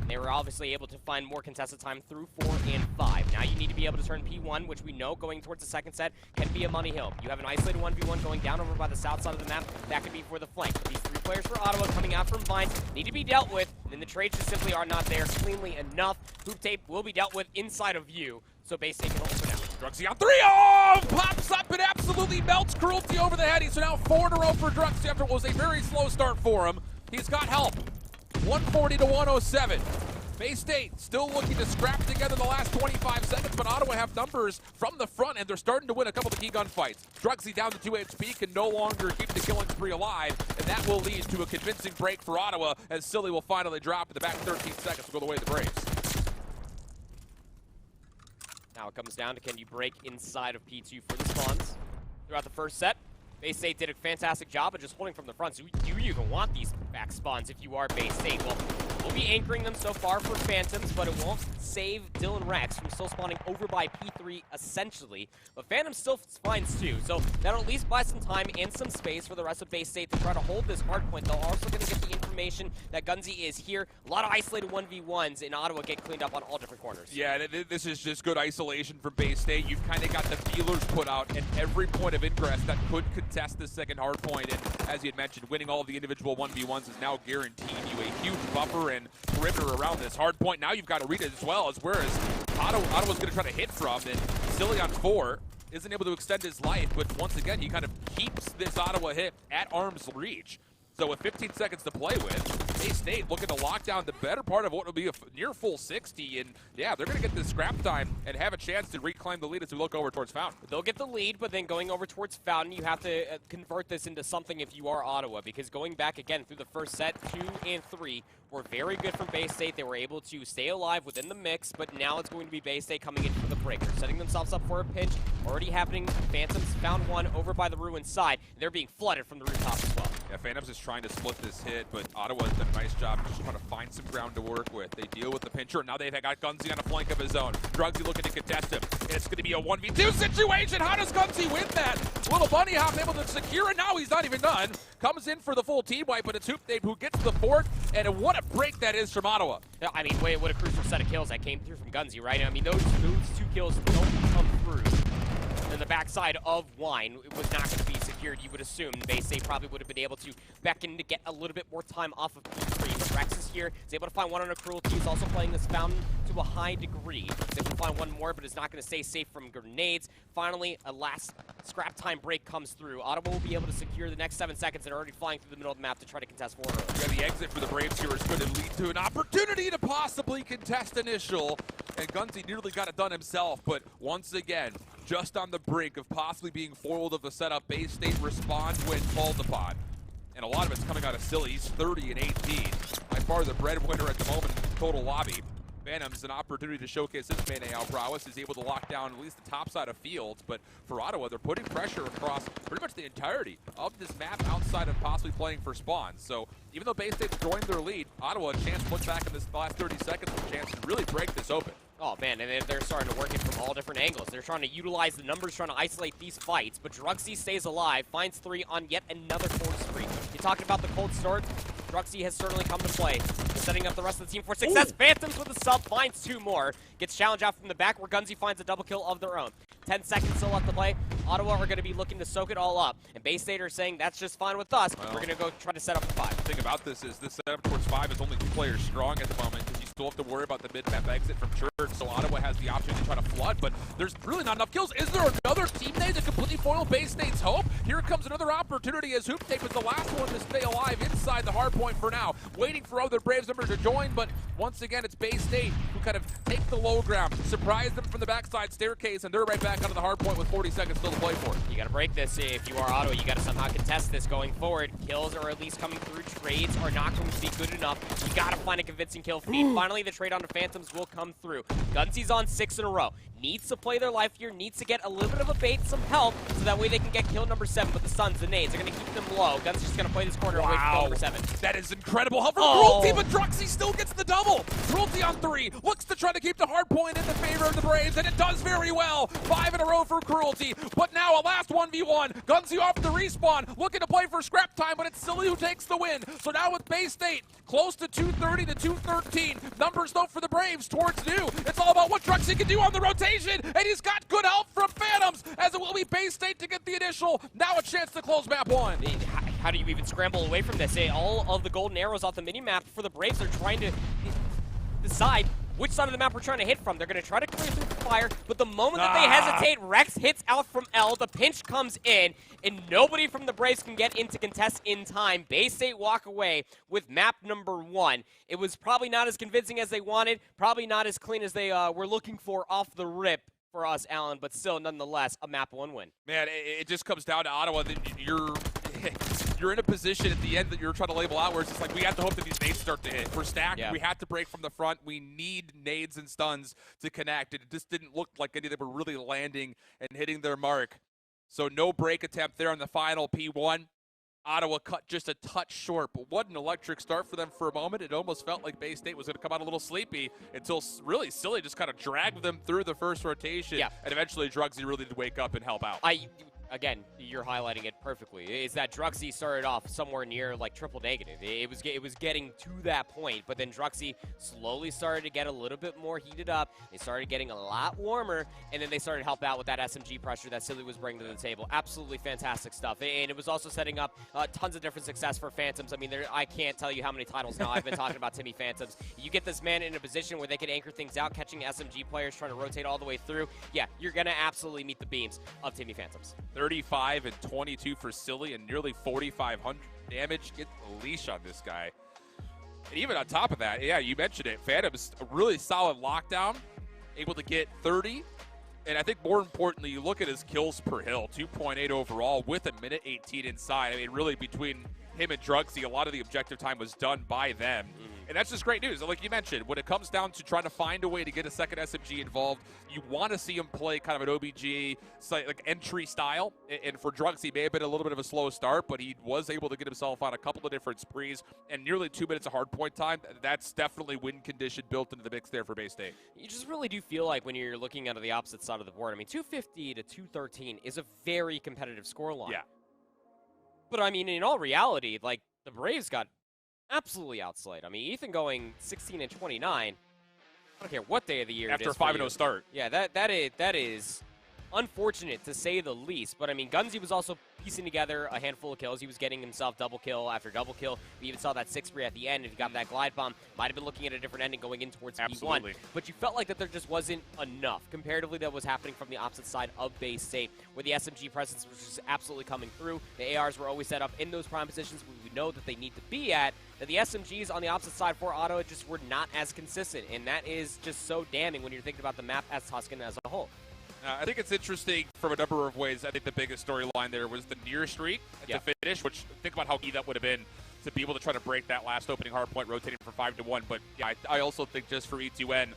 They were obviously able to find more contested time through 4 and 5. Now you need to be able to turn P1, which we know going towards the second set can be a money hill. You have an isolated 1v1 going down over by the south side of the map. That could be for the flank. These 3 players for Ottawa coming out from Vine need to be dealt with, and the trades just simply are not there cleanly enough. Hoop Tape will be dealt with inside of view, so Bay State can hold for now. Drugsy on 3. Oh! Pops up and absolutely melts Cruelty over the head. So now 4 in a row for Drugsy after what was a very slow start for him. He's got help. 140 to 107. Bay State still looking to scrap together the last 25 seconds, but Ottawa have numbers from the front, and they're starting to win a couple of key gunfights. Drugsy down to 2 HP, can no longer keep the killing spree alive, and that will lead to a convincing break for Ottawa, as Silly will finally drop in the back 13 seconds to go the way of the Braves. Now it comes down to can you break inside of P2 for the spawns. Throughout the first set, Bay State did a fantastic job of just holding from the front. So do you even want these back spawns if you are Bay State? Well, we'll be anchoring them so far for Phantoms, but it won't save Dylan Rex from still spawning over by P3 essentially. But Phantom still finds 2, so that'll at least buy some time and some space for the rest of Bay State to try to hold this hard point. They're also going to get the information that Gunzy is here. A lot of isolated 1v1s in Ottawa get cleaned up on all different corners. Yeah, this is just good isolation from Bay State. You've kind of got the feelers put out at every point of ingress that could contest the second hard point. And as you had mentioned, winning all of the individual 1v1s is now guaranteeing you a huge buffer and perimeter around this hard point. Now you've got to read it as well, as whereas Ottawa's going to try to hit from, and Silly on 4 isn't able to extend his life, but once again, he kind of keeps this Ottawa hit at arm's reach. So with 15 seconds to play with, Bay State looking to lock down the better part of what will be a near full 60, and yeah, they're going to get this scrap time and have a chance to reclaim the lead as we look over towards Fountain. They'll get the lead, but then going over towards Fountain, you have to convert this into something if you are Ottawa, because going back again through the first set, 2 and 3 were very good from Bay State. They were able to stay alive within the mix, but now it's going to be Bay State coming in for the break. They're setting themselves up for a pinch. Already happening. Phantoms found 1 over by the ruin side. They're being flooded from the rooftop as well. Yeah, Phantoms is trying to split this hit, but Ottawa's done a nice job just trying to find some ground to work with. They deal with the pincher, and now they've got Gunzy on a flank of his own. Drugsy looking to contest him. It's going to be a 1v2 situation. How does Gunzy win that? Little bunny hop able to secure it. Now he's not even done. Comes in for the full team wipe, but it's Hoop Dave who gets the fort, and what a break that is from Ottawa. Yeah, I mean, what a crucial set of kills that came through from Gunzy, right? I mean, those 2 kills don't come through. And the backside of Wine was not going to be secured, you would assume. Bay State probably would have been able to beckon to get a little bit more time off of P3. But Rex is here. He's able to find 1 on a Cruelty. He's also playing this Fountain to a high degree. He's able to find 1 more, but is not going to stay safe from grenades. Finally, a last scrap time break comes through. Ottawa will be able to secure the next 7 seconds and already flying through the middle of the map to try to contest 4 early. Yeah, the exit for the Braves here is going to lead to an opportunity to possibly contest initial. And Gunzy nearly got it done himself, but once again, just on the brink of possibly being foiled of the setup, Bay State responds when called upon. And a lot of it's coming out of Silly. He's 30 and 18. By far the breadwinner at the moment in total lobby. Phantom's an opportunity to showcase his main AL prowess. He's able to lock down at least the top side of Fields, but for Ottawa, they're putting pressure across pretty much the entirety of this map outside of possibly playing for spawns. So even though Bay State's joined their lead, Ottawa a chance to look back in this last 30 seconds with a chance to really break this open. Oh man, and they're starting to work it from all different angles. They're trying to utilize the numbers, trying to isolate these fights, but Drugsy stays alive, finds 3 on yet another cold spree. You talked about the cold start. Drugsy has certainly come to play. They're setting up the rest of the team for success. Ooh. Phantoms with a sub, finds 2 more. Gets challenged out from the back where Gunzy finds a double kill of their own. 10 seconds still left to play. Ottawa are going to be looking to soak it all up. And Bay State are saying that's just fine with us. Well, we're going to go try to set up for 5. The thing about this is this setup towards 5 is only 2 players strong at the moment, because you still have to worry about the mid-map exit from Church, so Ottawa has the option to try to flood, but there's really not enough kills. Is there another teammate that completely foil Bay State's hope? Here comes another opportunity as Hoop Tape is the last one to stay alive inside the hard point for now, waiting for other Braves members to join, but once again, it's Bay State who kind of take the low ground, surprise them from the backside staircase, and they're right back onto the hard point with 40 seconds still to play for. You got to break this if you are Ottawa. You got to somehow contest this going forward. Kills are at least coming through. Trades are not going to be good enough. You got to find a convincing kill feed. Finally, the trade onto Phantoms will come through. Gunsy's on 6 in a row. Needs to play their life here, needs to get a little bit of a bait, some help, so that way they can get kill number 7. But the Suns, the nades, are going to keep them low. Gunsy's just going to play this corner and wait for kill number 7. That is incredible help from Cruelty, but Druxy still gets the double. Cruelty on 3, looks to try to keep the hard point in the favor of the Braves, and it does very well. 5 in a row for Cruelty, but now a last 1v1. Gunsy off the respawn, looking to play for scrap time, but it's Silly who takes the win. So now with Bay State, close to 230 to 213. Numbers though for the Braves towards new. It's all about what Druxy can do on the rotation, and he's got good help from Phantoms, as it will be Bay State to get the initial. Now a chance to close map 1. How do you even scramble away from this? All of the golden arrows off the mini-map for the Braves are trying to decide which side of the map we're trying to hit from. They're going to try to clear through the fire, but the moment that they hesitate, Rex hits out from L, the pinch comes in, and nobody from the Braves can get in to contest in time. Bay State walk away with map number 1. It was probably not as convincing as they wanted, probably not as clean as they were looking for off the rip for us, Alan, but still, nonetheless, a map 1 win. Man, it just comes down to Ottawa. That you're in a position at the end that you're trying to label out where it's just like, we have to hope that these nades start to hit. We're stacked. Yeah. We have to break from the front. We need nades and stuns to connect. It just didn't look like any of them were really landing and hitting their mark. So no break attempt there on the final P1. Ottawa cut just a touch short, but what an electric start for them for a moment. It almost felt like Bay State was going to come out a little sleepy until really Silly just kind of dragged them through the first rotation. Yeah. And eventually Drugsy really did wake up and help out. Again, you're highlighting it perfectly. Is that Druxy started off somewhere near like triple negative. It was getting to that point, but then Druxy slowly started to get a little bit more heated up. They started getting a lot warmer, and then they started to help out with that SMG pressure that Silly was bringing to the table. Absolutely fantastic stuff, and it was also setting up tons of different success for Phantoms. I mean, I can't tell you how many titles now I've been talking about Timmy Phantoms. You get this man in a position where they can anchor things out, catching SMG players, trying to rotate all the way through. Yeah, you're going to absolutely meet the beams of Timmy Phantoms. 35 and 22 for Silly and nearly 4,500 damage. Get the leash on this guy. And even on top of that, yeah, you mentioned it, Phantom's a really solid lockdown, able to get 30. And I think more importantly, you look at his kills per hill, 2.8 overall with a minute 18 inside. I mean, really between him and Drugsy, a lot of the objective time was done by them. And that's just great news. Like you mentioned, when it comes down to trying to find a way to get a second SMG involved, you want to see him play kind of an OBG like entry style. And for Drugsy, he may have been a little bit of a slow start, but he was able to get himself on a couple of different sprees and nearly 2 minutes of hard point time. That's definitely win condition built into the mix there for Bay State. You just really do feel like when you're looking at the opposite side of the board, I mean, 250 to 213 is a very competitive scoreline. Yeah. But I mean, in all reality, like the Braves got absolutely outslayed. I mean, Ethan going 16 and 29. I don't care what day of the year after it is a 5-0 start. Yeah, that is unfortunate to say the least. But I mean, Gunsy was also piecing together a handful of kills. He was getting himself double kill after double kill. We even saw that 6-3 at the end, and he got that glide bomb. Might have been looking at a different ending going in towards B1. But you felt like that there just wasn't enough comparatively that was happening from the opposite side of Bay State, where the SMG presence was just absolutely coming through. The ARs were always set up in those prime positions where we know that they need to be at. That the SMGs on the opposite side for Ottawa just were not as consistent, and that is just so damning when you're thinking about the map as Tuscan as a whole. I think it's interesting from a number of ways. I think the biggest storyline there was the near streak at the finish, which think about how key that would have been to be able to try to break that last opening hard point, rotating from 5-1. But yeah, I also think just for E2N,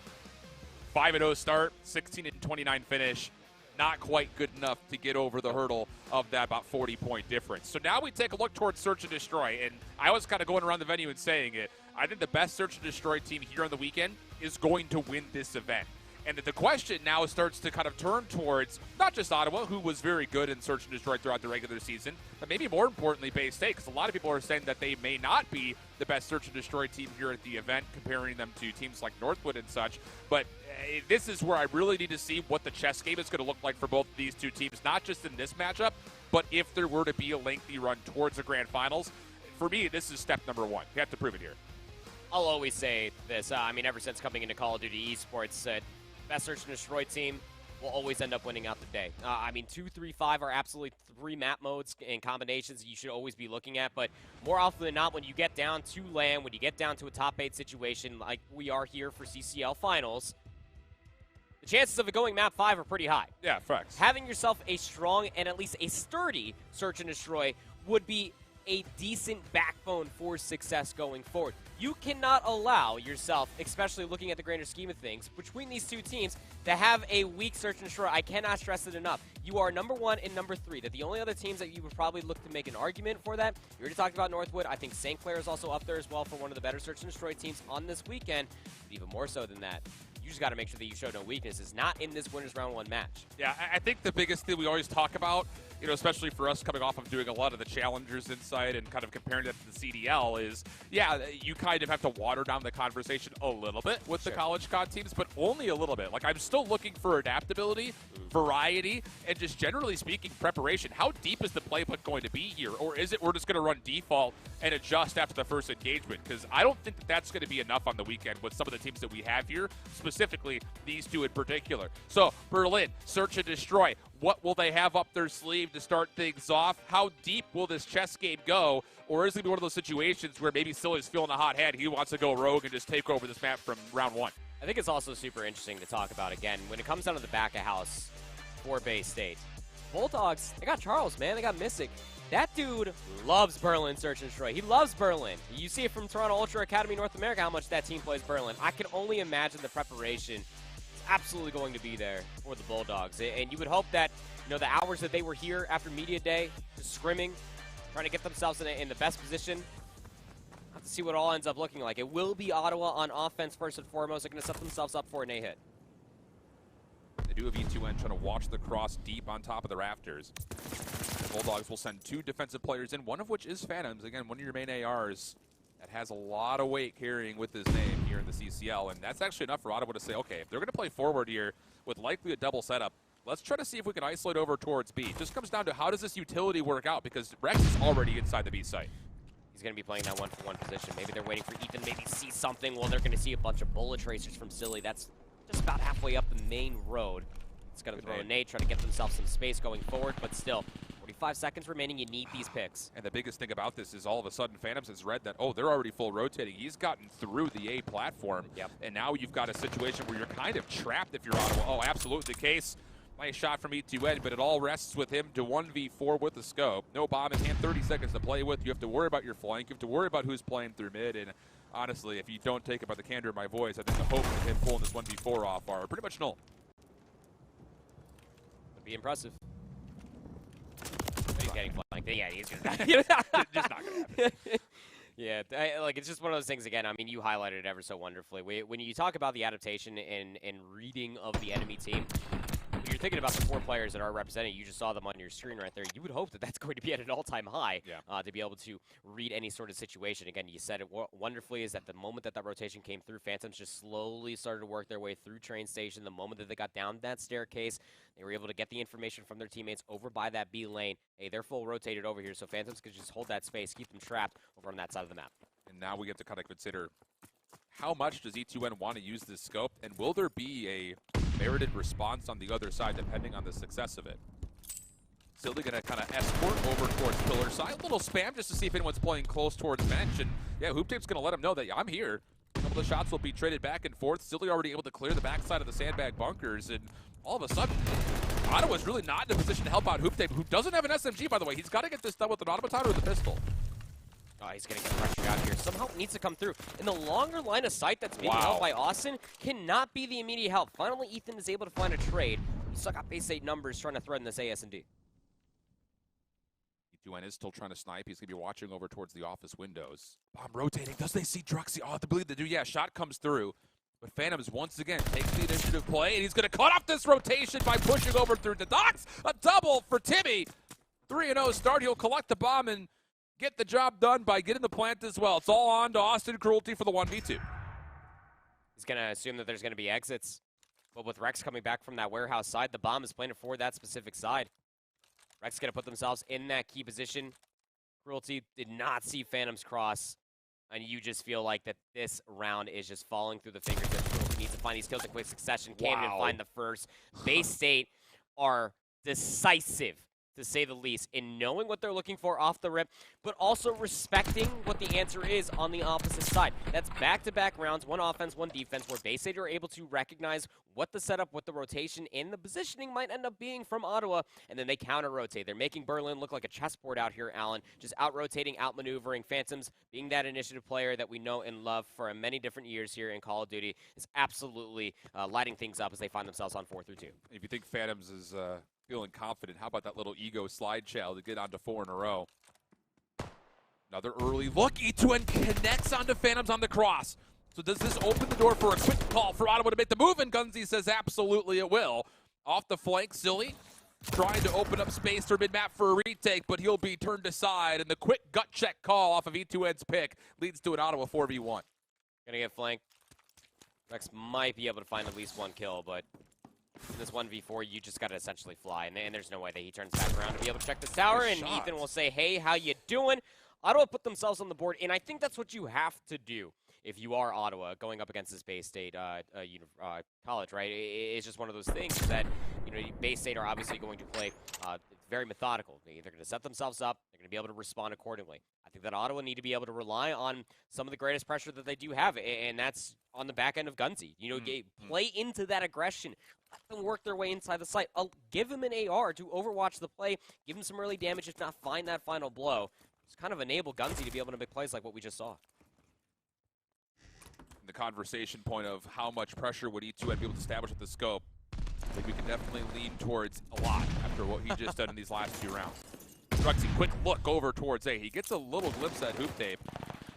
5-0 start, 16 and 29 finish, not quite good enough to get over the hurdle of that about 40-point difference. So now we take a look towards Search and Destroy, and I was kind of going around the venue and saying it. I think the best Search and Destroy team here on the weekend is going to win this event. And the question now starts to kind of turn towards not just Ottawa, who was very good in Search and Destroy throughout the regular season, but maybe more importantly, Bay State, because a lot of people are saying that they may not be the best Search and Destroy team here at the event, comparing them to teams like Northwood and such. But this is where I really need to see what the chess game is going to look like for both of these two teams, not just in this matchup, but if there were to be a lengthy run towards the grand finals. For me, this is step number one. You have to prove it here. I'll always say this. I mean, ever since coming into Call of Duty Esports, best search and destroy team will always end up winning out the day. I mean, 2, 3, 5 are absolutely 3 map modes and combinations you should always be looking at, but more often than not, when you get down to LAN, when you get down to a top 8 situation like we are here for CCL Finals, the chances of it going map 5 are pretty high. Yeah, facts. Having yourself a strong and at least a sturdy search and destroy would be a decent backbone for success going forward. You cannot allow yourself, especially looking at the grander scheme of things, between these two teams, to have a weak search and destroy. I cannot stress it enough. You are number 1 and number 3. That the only other teams that you would probably look to make an argument for that. You already talked about Northwood. I think St. Clair is also up there as well for one of the better search and destroy teams on this weekend. But even more so than that, you just got to make sure that you show no weaknesses, not in this winners round 1 match. Yeah, I think the biggest thing we always talk about, you know, especially for us coming off of doing a lot of the challengers inside and kind of comparing that to the CDL is, yeah, you kind of have to water down the conversation a little bit with the college COD teams, but only a little bit. Like, I'm still looking for adaptability, variety, and just generally speaking, preparation. How deep is the playbook going to be here? Or is it we're just going to run default and adjust after the first engagement? Because I don't think that that's going to be enough on the weekend with some of the teams that we have here, specifically these two in particular. So, Berlin, search and destroy. What will they have up their sleeve to start things off? How deep will this chess game go? Or is it going to be one of those situations where maybe Silly's feeling a hot head, he wants to go rogue and just take over this map from round 1? I think it's also super interesting to talk about, again, when it comes down to the back of house for Bay State. Bulldogs, they got Charles, man. They got Mystic. That dude loves Berlin search and destroy. He loves Berlin. You see it from Toronto Ultra Academy North America how much that team plays Berlin. I can only imagine the preparation absolutely going to be there for the Bulldogs. And you would hope that, you know, the hours that they were here after media day, just scrimming, trying to get themselves in the best position, have to see what it all ends up looking like. It will be Ottawa on offense first and foremost. They're going to set themselves up for an A-hit. They do have E2N trying to watch the cross deep on top of the rafters. The Bulldogs will send 2 defensive players in, one of which is Phantoms. Again, one of your main ARs that has a lot of weight carrying with his name here in the CCL, and that's actually enough for Ottawa to say, okay, if they're going to play forward here with likely a double setup, let's try to see if we can isolate over towards B. It just comes down to how does this utility work out, because Rex is already inside the B site. He's going to be playing that 1-for-1 position. Maybe they're waiting for Ethan, maybe see something. Well, they're going to see a bunch of bullet tracers from Silly. That's just about halfway up the main road. It's going to throw a nade, try to get themselves some space going forward, but still, 45 seconds remaining, you need these picks. And the biggest thing about this is all of a sudden Phantoms has read that, oh, they're already full rotating. He's gotten through the A platform. Yep. And now you've got a situation where you're kind of trapped if you're Ottawa. Oh, absolutely the case. Nice shot from E2N, but it all rests with him to 1v4 with the scope. No bomb in hand, 30 seconds to play with. You have to worry about your flank. You have to worry about who's playing through mid. And honestly, if you don't take it by the candor of my voice, I think the hopes of him pulling this 1v4 off are pretty much null. Would be impressive. He's getting flanked. Yeah, he's just not gonna happen. Yeah, like it's just one of those things, again, I mean, you highlighted it ever so wonderfully. When you talk about the adaptation and reading of the enemy team, when you're thinking about the 4 players that are represented, you just saw them on your screen right there, you would hope that that's going to be at an all-time high to be able to read any sort of situation. Again, you said it wonderfully, is that the moment that rotation came through, Phantoms just slowly started to work their way through train station. The moment that they got down that staircase, they were able to get the information from their teammates over by that B lane. Hey, they're full rotated over here, so Phantoms could just hold that space, keep them trapped over on that side of the map. And now we get to kind of consider how much does E2N want to use this scope, and will there be a merited response on the other side depending on the success of it? Silly going to kind of escort over towards pillar side. A little spam just to see if anyone's playing close towards bench. And yeah, Hoop Tape's going to let him know that I'm here. A couple of shots will be traded back and forth. Silly already able to clear the backside of the sandbag bunkers. And all of a sudden, Ottawa's really not in a position to help out Hoop Tape, who doesn't have an SMG, by the way. He's got to get this done with an automaton or the pistol. Oh, he's going to get pressure out here. Somehow it needs to come through. And the longer line of sight that's being held by Austin cannot be the immediate help. Finally, Ethan is able to find a trade. He's still got base 8 numbers trying to threaten this AS&D. E2N is still trying to snipe. He's going to be watching over towards the office windows. Bomb rotating. Does they see Druxy? Oh, I believe they do. Yeah, shot comes through. But Phantoms once again takes the initiative play, and he's going to cut off this rotation by pushing over through the docks. A double for Timmy. 3-0 start. He'll collect the bomb and get the job done by getting the plant as well. It's all on to Austin Cruelty for the 1v2. He's going to assume that there's going to be exits. But with Rex coming back from that warehouse side, the bomb is planted for that specific side. Rex going to put themselves in that key position. Cruelty did not see Phantoms cross. And you just feel like that this round is just falling through the fingers. That Cruelty needs to find these kills in quick succession. Can't even find the first. Bay State are decisive, to say the least, in knowing what they're looking for off the rip, but also respecting what the answer is on the opposite side. That's back-to-back rounds, one offense, one defense, where Bay State are able to recognize what the setup, what the rotation, and the positioning might end up being from Ottawa, and then they counter-rotate. They're making Berlin look like a chessboard out here, Alan, just out-rotating, out-maneuvering. Phantoms, being that initiative player that we know and love for many different years here in Call of Duty, is absolutely lighting things up as they find themselves on 4-2. If you think Phantoms is feeling confident, how about that little ego slide shell to get onto 4 in a row? Another early look. E2N connects onto Phantoms on the cross. So does this open the door for a quick call for Ottawa to make the move? And Gunzy says absolutely it will. Off the flank, Silly trying to open up space for mid-map for a retake, but he'll be turned aside. And the quick gut check call off of E2N's pick leads to an Ottawa 4v1. Gonna get flanked. Rex might be able to find at least one kill, but in this 1v4, you just got to essentially fly, and there's no way that he turns back around to be able to check this tower, and Ethan will say, hey, how you doing? Ottawa put themselves on the board, and I think that's what you have to do if you are Ottawa going up against this Bay State college, right? It's just one of those things that, you know, Bay State are obviously going to play very methodical. They're going to set themselves up. They're going to be able to respond accordingly. I think that Ottawa need to be able to rely on some of the greatest pressure that they do have, and that's on the back end of Gunzy. You know, play into that aggression. Let them work their way inside the site. I'll give him an AR to overwatch the play, give him some early damage, if not find that final blow. Just kind of enable Gunzy to be able to make plays like what we just saw. The conversation point of how much pressure would E2N be able to establish with the scope, I think we can definitely lean towards a lot after what he just done in these last 2 rounds. Druxy, quick look over towards A. He gets a little glimpse at Hoop Tape,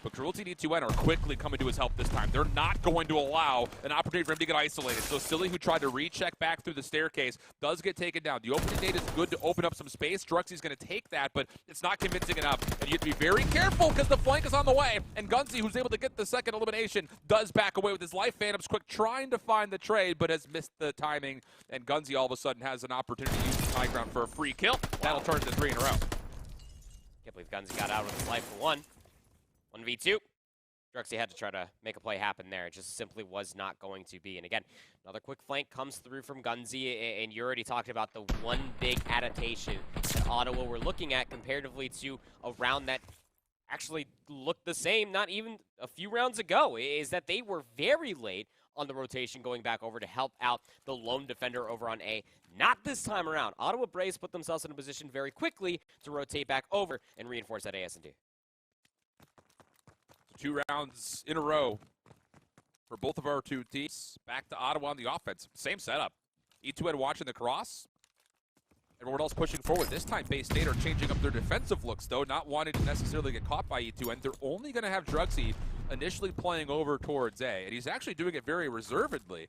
but Cruelty and E2N are quickly coming to his help this time. They're not going to allow an opportunity for him to get isolated. So Silly, who tried to recheck back through the staircase, does get taken down. The opening nade is good to open up some space. Druxy's going to take that, but it's not convincing enough. And you have to be very careful because the flank is on the way. And Gunzy, who's able to get the second elimination, does back away with his life. Phantoms quick trying to find the trade, but has missed the timing. And Gunzy all of a sudden has an opportunity to use the high ground for a free kill. That'll turn to 3 in a row. Can't believe Gunzy got out with his life for 1. 1v2. Druxy had to try to make a play happen there. It just simply was not going to be. And again, another quick flank comes through from Gunzy, and you already talked about the one big adaptation that Ottawa were looking at comparatively to a round that actually looked the same not even a few rounds ago, is that they were very late on the rotation going back over to help out the lone defender over on A. Not this time around. Ottawa Braves put themselves in a position very quickly to rotate back over and reinforce that AS&D. 2 rounds in a row for both of our 2 teams. Back to Ottawa on the offense. Same setup. E2N watching the cross. Everyone else pushing forward. This time, Bay State are changing up their defensive looks, though, not wanting to necessarily get caught by E2N. They're only going to have Druxy initially playing over towards A, and he's actually doing it very reservedly,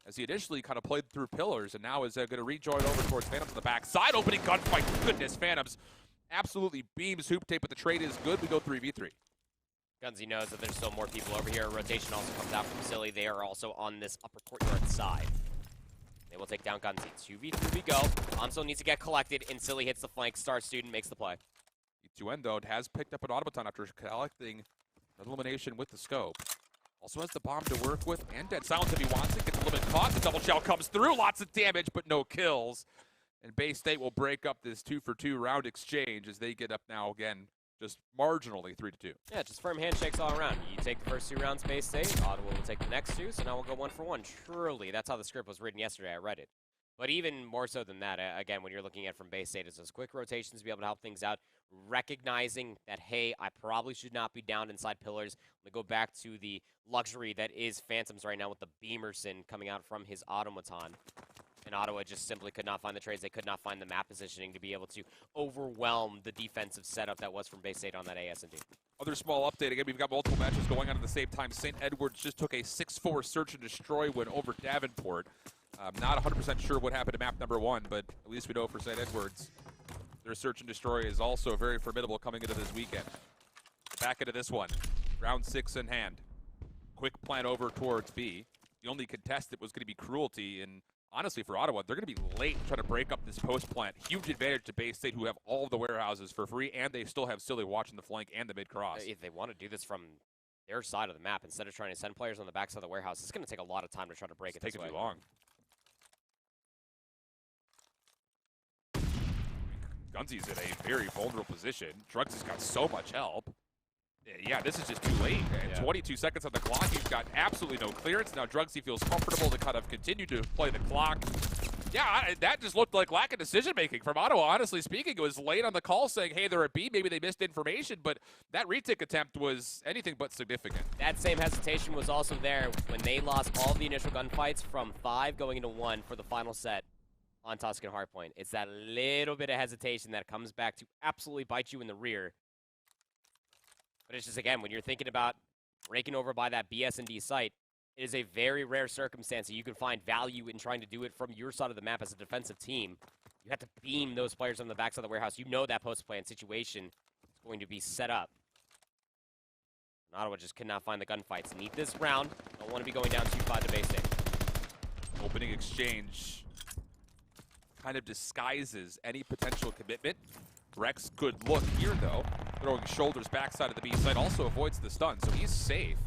as he initially kind of played through pillars, and now is going to rejoin over towards Phantoms on the back side. Opening gunfight. Goodness, Phantoms absolutely beams Hoop Tape, but the trade is good. We go 3v3. Gunzy knows that there's still more people over here. Rotation also comes out from Silly. They are also on this upper courtyard side. They will take down Gunzy. 2v3 we go. Anso needs to get collected, and Silly hits the flank. Star Student makes the play. E2N, though, has picked up an automaton after collecting an elimination with the scope. Also has the bomb to work with, and Dead Silence if he wants it. Gets a little bit caught. The double shell comes through. Lots of damage, but no kills. And Bay State will break up this 2-for-2 round exchange as they get up now again. Just marginally 3-2. Yeah, just firm handshakes all around. You take the first 2 rounds, Bay State. Ottawa will take the next 2, so now we'll go 1-for-1. Truly, that's how the script was written yesterday. I read it. But even more so than that, again, when you're looking at from Bay State, it's those quick rotations to be able to help things out, recognizing that, hey, I probably should not be down inside pillars. Let me go back to the luxury that is Phantoms right now with the Beamerson coming out from his automaton. And Ottawa just simply could not find the trades. They could not find the map positioning to be able to overwhelm the defensive setup that was from Bay State on that AS&D. Other small update. Again, we've got multiple matches going on at the same time. St. Edward's just took a 6-4 search and destroy win over Davenport. Not 100% sure what happened to map number 1, but at least we know for St. Edward's, their search and destroy is also very formidable coming into this weekend. Back into this one. Round 6 in hand. Quick plan over towards B. The only contestant was going to be Cruelty, and honestly, for Ottawa, they're going to be late trying to break up this post plant. Huge advantage to Bay State, who have all of the warehouses for free, and they still have Silly watching the flank and the mid-cross. If they want to do this from their side of the map instead of trying to send players on the backside of the warehouse. It's going to take a lot of time to try to break it this way. Taking too long. Gunzy's in a very vulnerable position. Drugsy's got so much help. Yeah, this is just too late. And 22 seconds on the clock. He's got absolutely no clearance. Now Drugsy feels comfortable to kind of continue to play the clock. Yeah, that just looked like lack of decision-making from Ottawa, honestly speaking. It was late on the call saying, hey, they're at B. Maybe they missed information, but that retake attempt was anything but significant. That same hesitation was also there when they lost all the initial gunfights from 5 going into 1 for the final set on Tuscan Hardpoint. It's that little bit of hesitation that comes back to absolutely bite you in the rear. But it's just, again, when you're thinking about breaking over by that BS&D site, it is a very rare circumstance that you can find value in trying to do it from your side of the map as a defensive team. You have to beam those players on the backside of the warehouse. You know that post-plan situation is going to be set up. And Ottawa just cannot find the gunfights. Need this round. Don't want to be going down 2-5 to base state. Opening exchange kind of disguises any potential commitment. Rex, good look here, though. Throwing shoulders backside of the B site, also avoids the stun, so he's safe.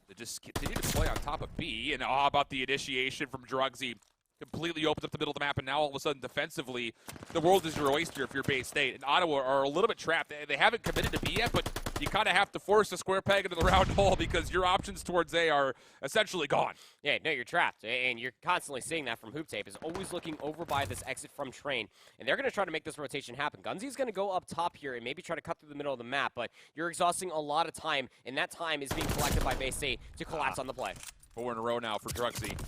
They just continue to play on top of B, and how about the initiation from Drugsy? Completely opens up the middle of the map, and now all of a sudden, defensively, the world is your oyster if you're Bay State. And Ottawa are a little bit trapped. They haven't committed to B yet, but you kind of have to force a square peg into the round hole because your options towards A are essentially gone. Yeah, no, you're trapped, and you're constantly seeing that from Hoop Tape, is always looking over by this exit from Train, and they're going to try to make this rotation happen. Gunzy's going to go up top here and maybe try to cut through the middle of the map, but you're exhausting a lot of time, and that time is being collected by Bay State to collapse on the play. 4 in a row now for Drugsy.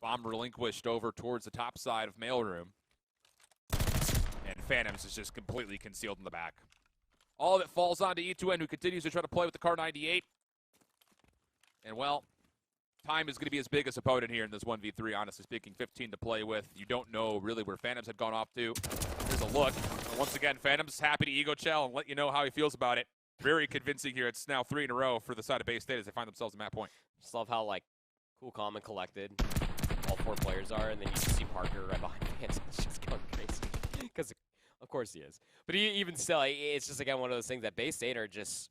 Bomb relinquished over towards the top side of Mailroom. And Phantoms is just completely concealed in the back. All of it falls onto E2N, who continues to try to play with the Car 98. And, well, time is going to be his biggest opponent here in this 1v3, honestly speaking. 15 to play with. You don't know really where Phantoms had gone off to. There's a look. And once again, Phantoms happy to ego shell and let you know how he feels about it. Very convincing here. It's now 3 in a row for the side of Bay State as they find themselves at map point. Just love how, like, cool, calm, and collected all 4 players are, and then you just see Parker right behind Phantoms just going crazy. Because, of course, he is. But even still, it's just, again, one of those things that Bay State are just,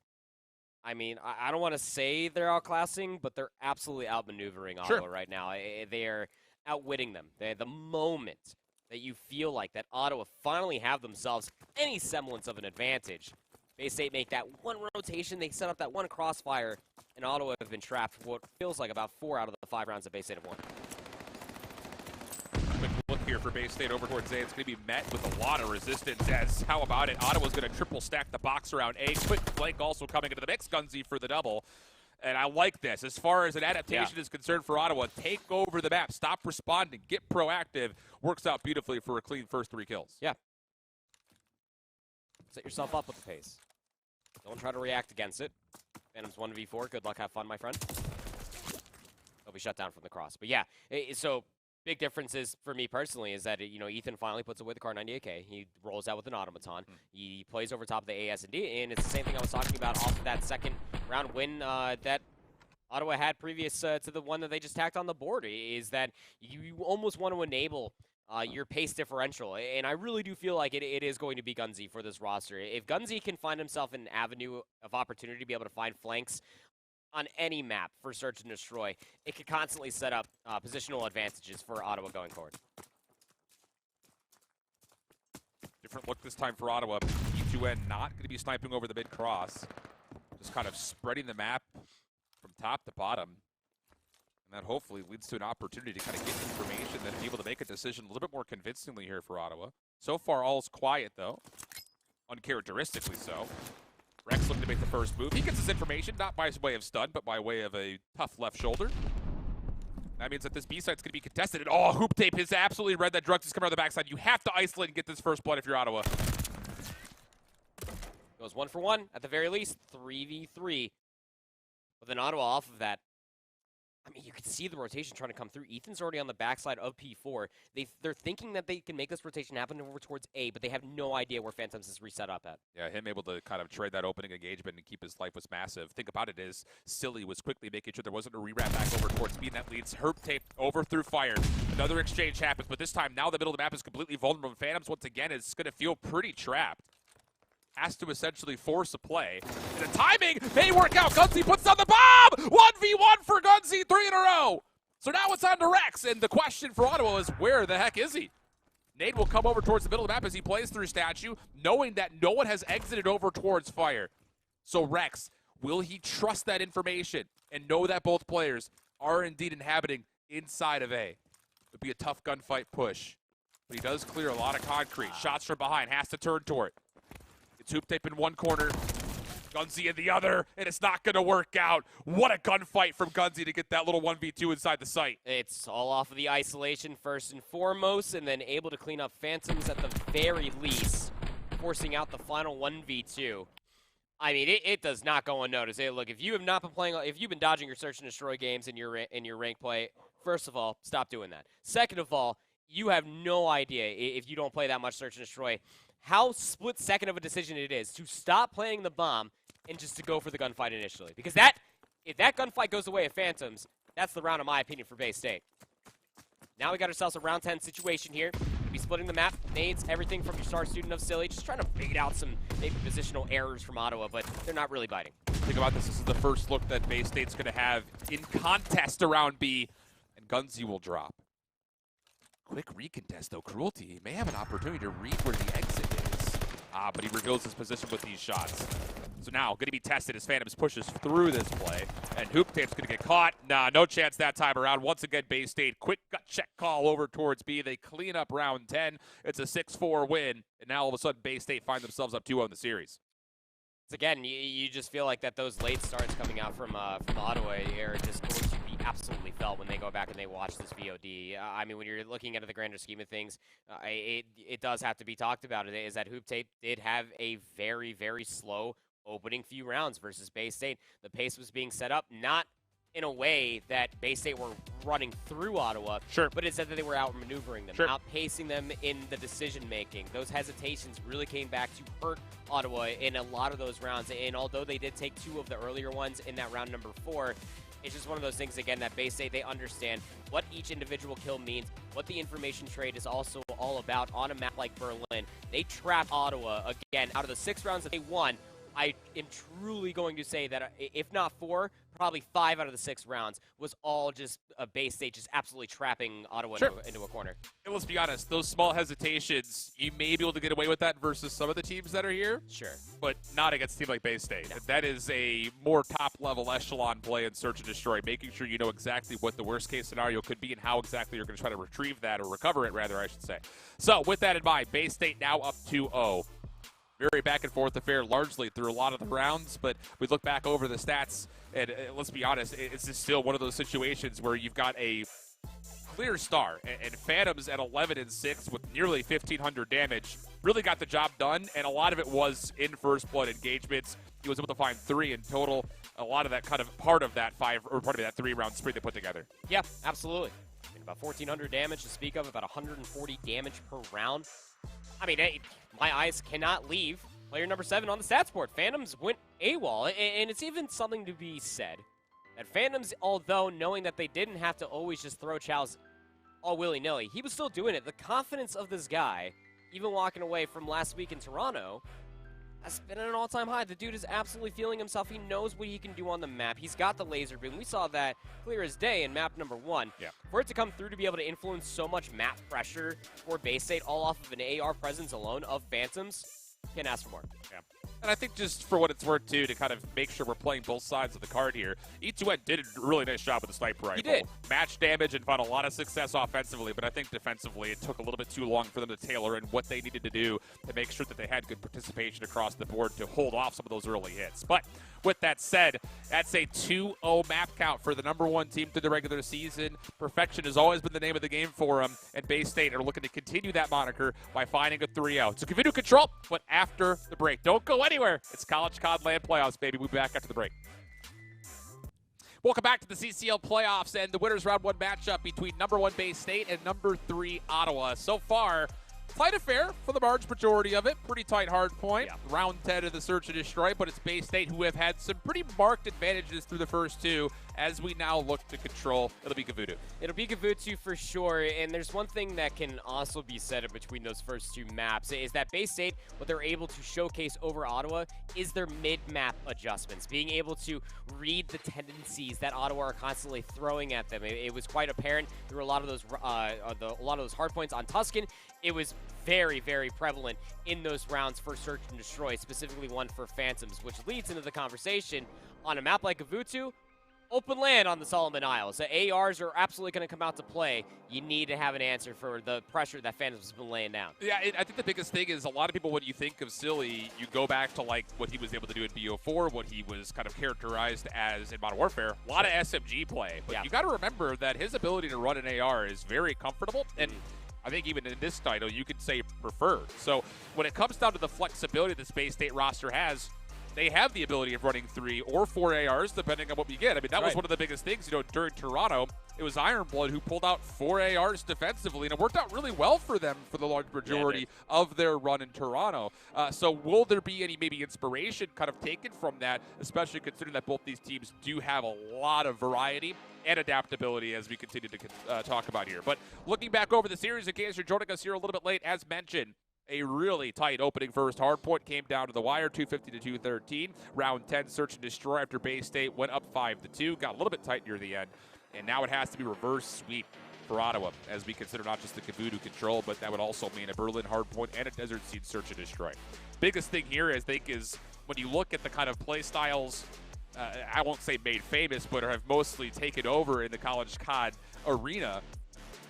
I mean, I don't want to say they're outclassing, but they're absolutely outmaneuvering Ottawa right now. They're outwitting them. The moment that you feel like that Ottawa finally have themselves any semblance of an advantage, Bay State make that one rotation, they set up that one crossfire, and Ottawa have been trapped for what feels like about 4 out of the 5 rounds that Bay State have won. Quick look here for Bay State over towards A. It's going to be met with a lot of resistance as, how about it, Ottawa's going to triple stack the box around A. Quick flank also coming into the mix, Gunzy for the double. And I like this. As far as an adaptation is concerned for Ottawa, take over the map, stop responding, get proactive. Works out beautifully for a clean first 3 kills. Yeah. Set yourself up with the pace. Don't try to react against it. Phantoms 1v4. Good luck, have fun, my friend. They'll be shut down from the cross. But yeah, so big differences for me personally is that, you know, Ethan finally puts away the Car 98K. He rolls out with an automaton. He plays over top of the AS&D, and it's the same thing I was talking about off of that second round win that Ottawa had previous to the one that they just tacked on the board, is that you almost want to enable your pace differential, and I really do feel like it is going to be Gunzy for this roster. If Gunzy can find himself an avenue of opportunity to be able to find flanks on any map for search and destroy, it could constantly set up positional advantages for Ottawa going forward. Different look this time for Ottawa. E2N not going to be sniping over the mid-cross. Just kind of spreading the map from top to bottom. And that hopefully leads to an opportunity to kind of get information and be able to make a decision a little bit more convincingly here for Ottawa. So far, all's quiet, though. Uncharacteristically so. Rex looking to make the first move. He gets his information, not by way of stun, but by way of a tough left shoulder. That means that this B site's going to be contested. And oh, Hoop Tape has absolutely read that Drugs is coming out of the backside. You have to isolate and get this first blood if you're Ottawa. Goes 1 for 1, at the very least, 3v3. But then Ottawa off of that, I mean, you can see the rotation trying to come through. Ethan's already on the backside of P4. They're thinking that they can make this rotation happen over towards A, but they have no idea where Phantoms is reset up at. Yeah, him able to kind of trade that opening engagement and keep his life was massive. Think about it is, Silly was quickly making sure there wasn't a re-wrap back over towards B, and that leads Herb Tape over through fire. Another exchange happens, but this time now the middle of the map is completely vulnerable. Phantoms, once again, is going to feel pretty trapped. has to essentially force a play. And the timing may work out. Gunsy puts down the bomb! 1v1 for Gunsy, 3 in a row. So now it's on to Rex, and the question for Ottawa is, where the heck is he? Nade will come over towards the middle of the map as he plays through Statue, knowing that no one has exited over towards Fire. So Rex, will he trust that information and know that both players are indeed inhabiting inside of A? It would be a tough gunfight push, but he does clear a lot of concrete. Shots from behind, has to turn toward. It's Hoop Tape in one corner, Gunsy in the other, and it's not going to work out. What a gunfight from Gunsy to get that little 1v2 inside the site. It's all off of the isolation first and foremost, and then able to clean up Phantoms at the very least, forcing out the final 1v2. I mean, it does not go unnoticed. Hey, look, if you have not been playing, if you've been dodging your search and destroy games in your rank play, first of all, stop doing that. Second of all, you have no idea, if you don't play that much search and destroy, how split second of a decision it is to stop playing the bomb and just to go for the gunfight initially. Because if that gunfight goes away at Phantoms, that's the round, in my opinion, for Bay State. Now we got ourselves a round 10 situation here. We'll be splitting the map, nades, everything from your star student of Silly, just trying to bait out some maybe positional errors from Ottawa, but they're not really biting. Think about this is the first look that Bay State's going to have in contest around B, and Gunsy will drop. Quick recontest, though. Cruelty, he may have an opportunity to read where the exit is. But he reveals his position with these shots. So now, going to be tested as Phantoms pushes through this play. And Hoop Tape's going to get caught. Nah, no chance that time around. Once again, Bay State, quick gut check call over towards B. They clean up round 10. It's a 6-4 win. And now all of a sudden, Bay State find themselves up 2-0 in the series. Again, you just feel like that those late starts coming out from Ottawa are just going to be absolutely felt when they go back and they watch this VOD. I mean, when you're looking at the grander scheme of things, it does have to be talked about. Is that Hoop Tape did have a very, very slow opening few rounds versus Bay State. The pace was being set up, not in a way that Bay State were running through Ottawa, sure, but it said that they were outmaneuvering them, sure, outpacing them in the decision-making. Those hesitations really came back to hurt Ottawa in a lot of those rounds, and although they did take 2 of the earlier ones in that round number 4, it's just one of those things, again, that Bay State, they understand what each individual kill means, what the information trade is also all about on a map like Berlin. They trapped Ottawa, again, out of the 6 rounds that they won. I am truly going to say that if not 4, probably 5 out of the 6 rounds was all just a Bay State just absolutely trapping Ottawa into a corner. And let's be honest, those small hesitations, you may be able to get away with that versus some of the teams that are here. Sure. But not against a team like Bay State. No. That is a more top-level echelon play in Search and Destroy, making sure you know exactly what the worst-case scenario could be and how exactly you're going to try to retrieve that, or recover it, rather, I should say. So, with that in mind, Bay State now up 2-0. Very back-and-forth affair largely through a lot of the rounds, but we look back over the stats, and let's be honest, it's just still one of those situations where you've got a clear star, and Phantoms at 11-6 with nearly 1,500 damage really got the job done, and a lot of it was in first blood engagements. He was able to find 3 in total. A lot of that kind of part of that 3-round spree they put together. Yeah, absolutely. And about 1,400 damage to speak of, about 140 damage per round. I mean, my eyes cannot leave player number 7 on the stats board. Phantoms went AWOL, and it's even something to be said that Phantoms, although knowing that they didn't have to always just throw chows all willy-nilly, he was still doing it. The confidence of this guy, even walking away from last week in Toronto, has been at an all-time high. The dude is absolutely feeling himself. He knows what he can do on the map. He's got the laser beam. We saw that clear as day in map number 1. Yeah. For it to come through to be able to influence so much map pressure for Bay State all off of an AR presence alone of Phantoms, can't ask for more. Yeah. And I think just for what it's worth, too, to kind of make sure we're playing both sides of the card here, E2N did a really nice job with the sniper rifle. He did. Match damage and found a lot of success offensively, but I think defensively it took a little bit too long for them to tailor in what they needed to do to make sure that they had good participation across the board to hold off some of those early hits. But with that said, that's a 2-0 map count for the number 1 team through the regular season. Perfection has always been the name of the game for them, and Bay State are looking to continue that moniker by finding a 3-0. So continue control, but after the break. Don't go anywhere. It's College COD LAN playoffs, baby. We'll be back after the break. Welcome back to the CCL playoffs and the winners round 1 matchup between number 1 Bay State and number 3 Ottawa. So far, Tight affair for the large majority of it. Pretty tight hard point. Yeah. Round 10 of the search and destroy, but it's Bay State who have had some pretty marked advantages through the first two. As we now look to control, it'll be Gavutu. It'll be Gavutu for sure, and there's one thing that can also be said in between those first two maps, is that Bay State, what they're able to showcase over Ottawa is their mid-map adjustments, being able to read the tendencies that Ottawa are constantly throwing at them. It was quite apparent through a lot of those hard points on Tuscan. It was very, very prevalent in those rounds for Search and Destroy, specifically one for Phantoms, which leads into the conversation on a map like Gavutu. Open land on the Solomon Isles. The ARs are absolutely going to come out to play. You need to have an answer for the pressure that Phantoms has been laying down. Yeah, I think the biggest thing is a lot of people, when you think of Silly, you go back to like what he was able to do in BO4, what he was kind of characterized as in Modern Warfare. A lot of SMG play, but you got to remember that his ability to run an AR is very comfortable, and I think even in this title, you could say preferred. So when it comes down to the flexibility the Bay State roster has, they have the ability of running 3 or 4 ARs, depending on what we get. I mean, that was one of the biggest things, during Toronto. It was Ironblood who pulled out 4 ARs defensively, and it worked out really well for them for the large majority of their run in Toronto. So will there be any maybe inspiration kind of taken from that, especially considering that both these teams do have a lot of variety and adaptability as we continue to talk about here. But looking back over the series, in case you're joining us here a little bit late, as mentioned, a really tight opening first. Hardpoint came down to the wire, 250 to 213. Round 10, search and destroy after Bay State went up 5-2. Got a little bit tight near the end. And now it has to be reverse sweep for Ottawa, as we consider not just the Gavutu control, but that would also mean a Berlin hardpoint and a Desert Seed search and destroy. Biggest thing here, I think, is when you look at the kind of play styles, I won't say made famous, but have mostly taken over in the College COD arena.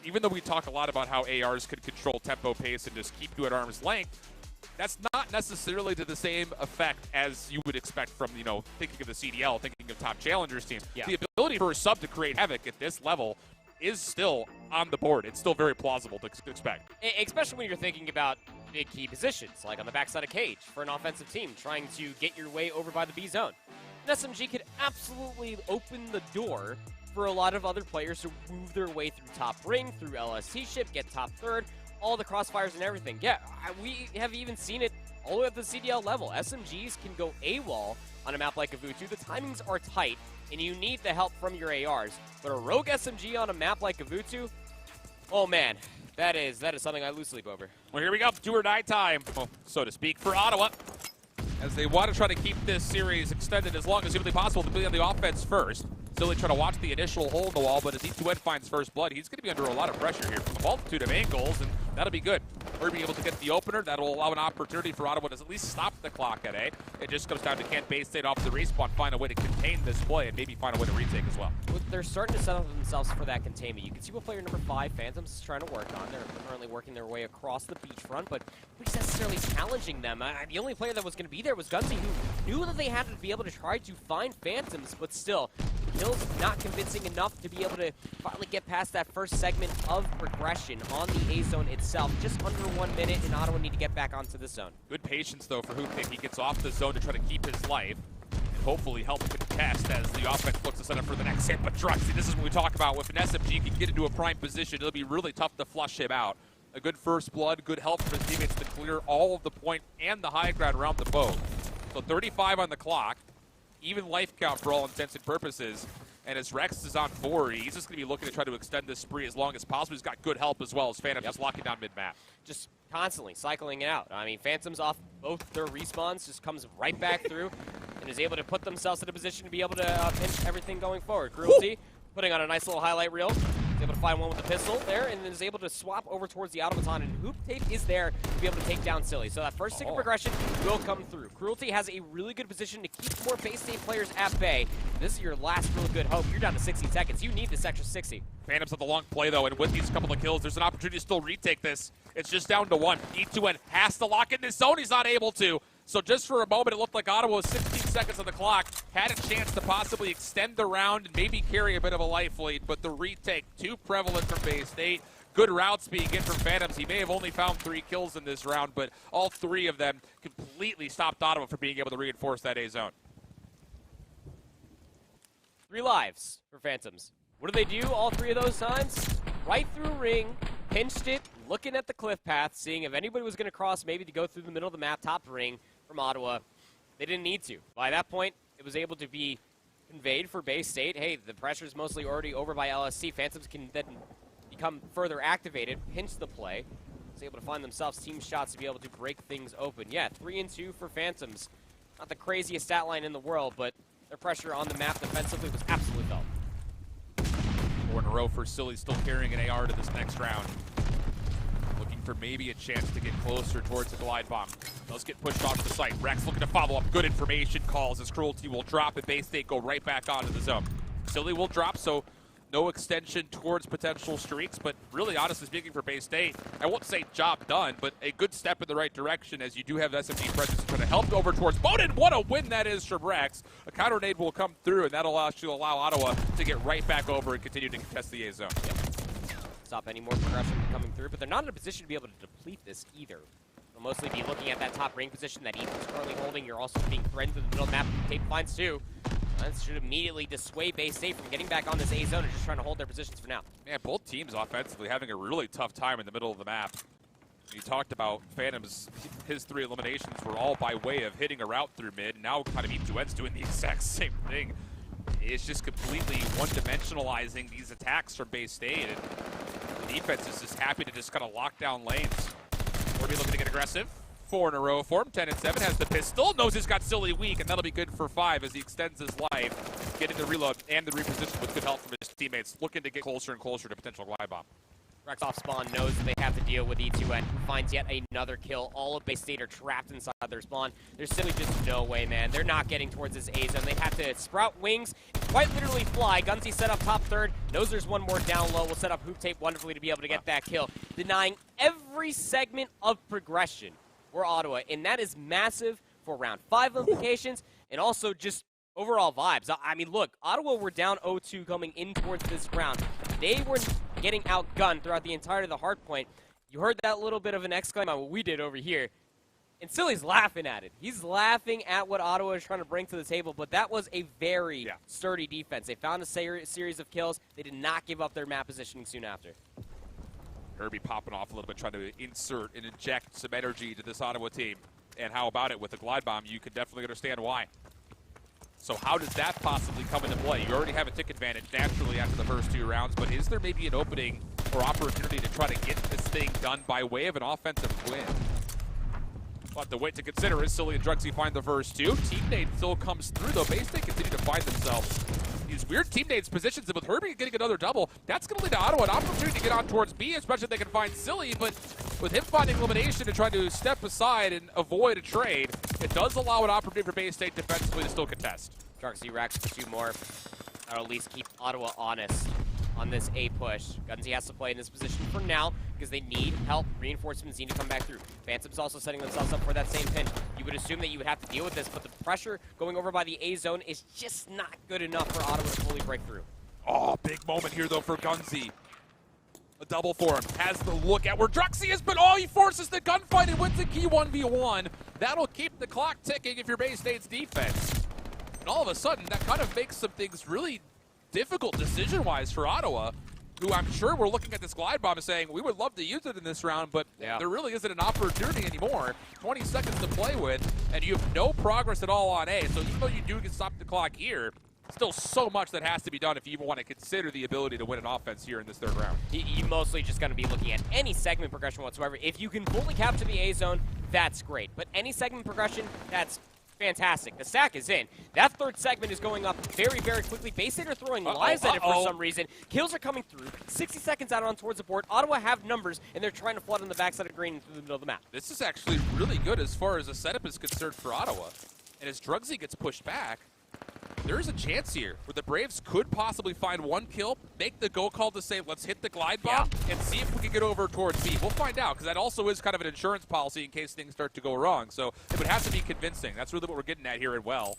Even though we talk a lot about how ARs could control tempo, pace, and just keep you at arm's length, that's not necessarily to the same effect as you would expect from, thinking of the CDL, thinking of top challengers team. Yeah. The ability for a sub to create havoc at this level is still on the board. It's still very plausible to expect. Especially when you're thinking about big key positions, like on the backside of Cage for an offensive team, trying to get your way over by the B zone. An SMG could absolutely open the door for a lot of other players to move their way through top ring, through LST ship, get top third, all the crossfires and everything. Yeah, we have even seen it all the way at the CDL level. SMGs can go AWOL on a map like Gavutu. The timings are tight, and you need the help from your ARs. But a rogue SMG on a map like Gavutu, oh man, that is something I lose sleep over. Well, here we go, do or die time, so to speak, for Ottawa, as they want to try to keep this series extended as long as humanly possible to be on the offense first. Silly trying to watch the initial hole in the wall, but as E2N finds first blood, he's going to be under a lot of pressure here from a multitude of angles, and that'll be good. We're being able to get the opener. That'll allow an opportunity for Ottawa to at least stop the clock at A. It just comes down to can Bay State off the respawn find a way to contain this play and maybe find a way to retake as well. They're starting to set up themselves for that containment. You can see what player number 5, Phantoms, is trying to work on. They're currently working their way across the beachfront, but nobody's necessarily challenging them. The only player that was going to be there was Gunsy, who knew that they had to be able to try to find Phantoms, but still, kills not convincing enough to be able to finally get past that first segment of progression on the A zone itself. Just under 1 minute, and Ottawa need to get back onto the zone. Good patience, though, for Hoopnick. He gets off the zone to try to keep his life and hopefully help contest as the offense looks to set up for the next hit. But Druxy, this is what we talk about. If an SMG can get into a prime position, it'll be really tough to flush him out. A good first blood, good help from his teammates to clear all of the point and the high ground around the boat. So 35 on the clock, even life count for all intents and purposes. And as Rex is on 4, he's just going to be looking to try to extend this spree as long as possible. He's got good help as well as Phantom just locking down mid-map. Just constantly cycling it out. I mean, Phantoms off both their respawns, just comes right back through and is able to put themselves in a position to be able to pinch everything going forward. Cruelty putting on a nice little highlight reel. He's able to find one with the pistol there and then is able to swap over towards the automaton, and Hoop Tape is there to be able to take down Silly. So that first stick of progression will come through. Cruelty has a really good position to keep more Bay State players at bay. This is your last real good hope. You're down to 60 seconds. You need this extra 60. Phantoms at the long play, though, and with these couple of kills, there's an opportunity to still retake this. It's just down to 1. E2N has to lock in this zone. He's not able to. So just for a moment, it looked like Ottawa was 16 seconds on the clock, had a chance to possibly extend the round and maybe carry a bit of a life lead, but the retake, too prevalent from Bay State. Good routes being in from Phantoms. He may have only found 3 kills in this round, but all 3 of them completely stopped Ottawa from being able to reinforce that A zone. 3 lives for Phantoms. What do they do all 3 of those times? Right through ring, pinched it, looking at the cliff path, seeing if anybody was going to cross, maybe to go through the middle of the map, top ring from Ottawa. They didn't need to. By that point, it was able to be conveyed for Bay State. Hey, the pressure is mostly already over by LSC. Phantoms can then become further activated, pinch the play. Was able to find themselves team shots to be able to break things open. Yeah, 3-2 for Phantoms. Not the craziest stat line in the world, but their pressure on the map defensively was absolutely felt. 4 in a row for Silly, still carrying an AR to this next round. Looking for maybe a chance to get closer towards the glide bomb. Does get pushed off the site. Rex looking to follow up. Good information calls as Cruelty will drop and Bay State go right back onto the zone. Silly will drop, so no extension towards potential streaks, but really, honestly speaking, for Bay State, I won't say job done, but a good step in the right direction as you do have SMG presence trying to help over towards Bowden. What a win that is from Rex. A counter nade will come through, and that'll actually allow Ottawa to get right back over and continue to contest the A zone. Yep. Stop any more progression from coming through, but they're not in a position to be able to deplete this either. They'll mostly be looking at that top ring position that Ethan's currently holding. You're also being threatened to the middle of the map. Tape finds two. That should immediately dissuade Bay State from getting back on this A zone and just trying to hold their positions for now. Man, both teams offensively having a really tough time in the middle of the map. You talked about Phantom's, his 3 eliminations were all by way of hitting a route through mid. Now kind of E2N's doing the exact same thing. It's just completely one-dimensionalizing these attacks from Bay State. And the defense is just happy to just kind of lock down lanes. Corby looking to get aggressive. 4 in a row for him. 10 and 7 has the pistol. Knows he's got Silly weak, and that'll be good for 5 as he extends his life, getting the reload and the reposition with good help from his teammates, looking to get closer and closer to potential glide bomb. Rex off spawn knows that they have to deal with E2N. Finds yet another kill. All of Bay State are trapped inside their spawn. There's simply just no way, man. They're not getting towards this A zone. They have to sprout wings, quite literally fly. Gunsy set up top third. Knows there's one more down low. Will set up Hoop Tape wonderfully to be able to get that kill. Denying every segment of progression for Ottawa, and that is massive for round 5 implications and also just overall vibes. I mean, look, Ottawa were down 0-2 coming in towards this round. They were getting outgunned throughout the entirety of the hard point. You heard that little bit of an exclaim on what we did over here, and Silly's laughing at it. He's laughing at what Ottawa is trying to bring to the table, but that was a very sturdy defense. They found a series of kills. They did not give up their map positioning soon after. Herbie popping off a little bit, trying to insert and inject some energy to this Ottawa team. And how about it with the glide bomb? You can definitely understand why. So how does that possibly come into play? You already have a tick advantage naturally after the first 2 rounds, but is there maybe an opening or opportunity to try to get this thing done by way of an offensive win? But the wait to consider is Silly and Drugsy find the first 2. Team nade still comes through, though. Bay State continue to find themselves these weird team nades positions, and with Herbie getting another double, that's going to lead to Ottawa an opportunity to get on towards B, especially if they can find Silly, but with him finding elimination and trying to step aside and avoid a trade, it does allow an opportunity for Bay State defensively to still contest. Drugsy racks for 2 more. That'll at least keep Ottawa honest on this A push. Gunsy has to play in this position for now because they need help. Reinforcements need to come back through. Phantom's also setting themselves up for that same pin. You would assume that you would have to deal with this, but the pressure going over by the A zone is just not good enough for Ottawa to fully break through. Oh, big moment here, though, for Gunsy. A double for him. Has the look at where Drugsy is, but he forces the gunfight and wins the key 1v1. That'll keep the clock ticking if you're Bay State's defense. And all of a sudden, that kind of makes some things really difficult decision-wise for Ottawa, who I'm sure were looking at this glide bomb and saying, we would love to use it in this round, but there really isn't an opportunity anymore. 20 seconds to play with, and you have no progress at all on A. So even though you do get stop the clock here, still so much that has to be done if you even want to consider the ability to win an offense here in this 3rd round. You mostly just going to be looking at any segment progression whatsoever. If you can fully capture the A zone, that's great. But any segment progression, that's fantastic. The stack is in. That 3rd segment is going up very, very quickly. Bay State are throwing lives at it for some reason. Kills are coming through. 60 seconds out on towards the board. Ottawa have numbers, and they're trying to flood on the backside of green through the middle of the map. This is actually really good as far as the setup is concerned for Ottawa. And as Drugsy gets pushed back, there's a chance here where the Braves could possibly find 1 kill, make the go call to say, let's hit the glide bomb, and see if we can get over towards B. We'll find out, because that also is kind of an insurance policy in case things start to go wrong. So it would have to be convincing. That's really what we're getting at here as well.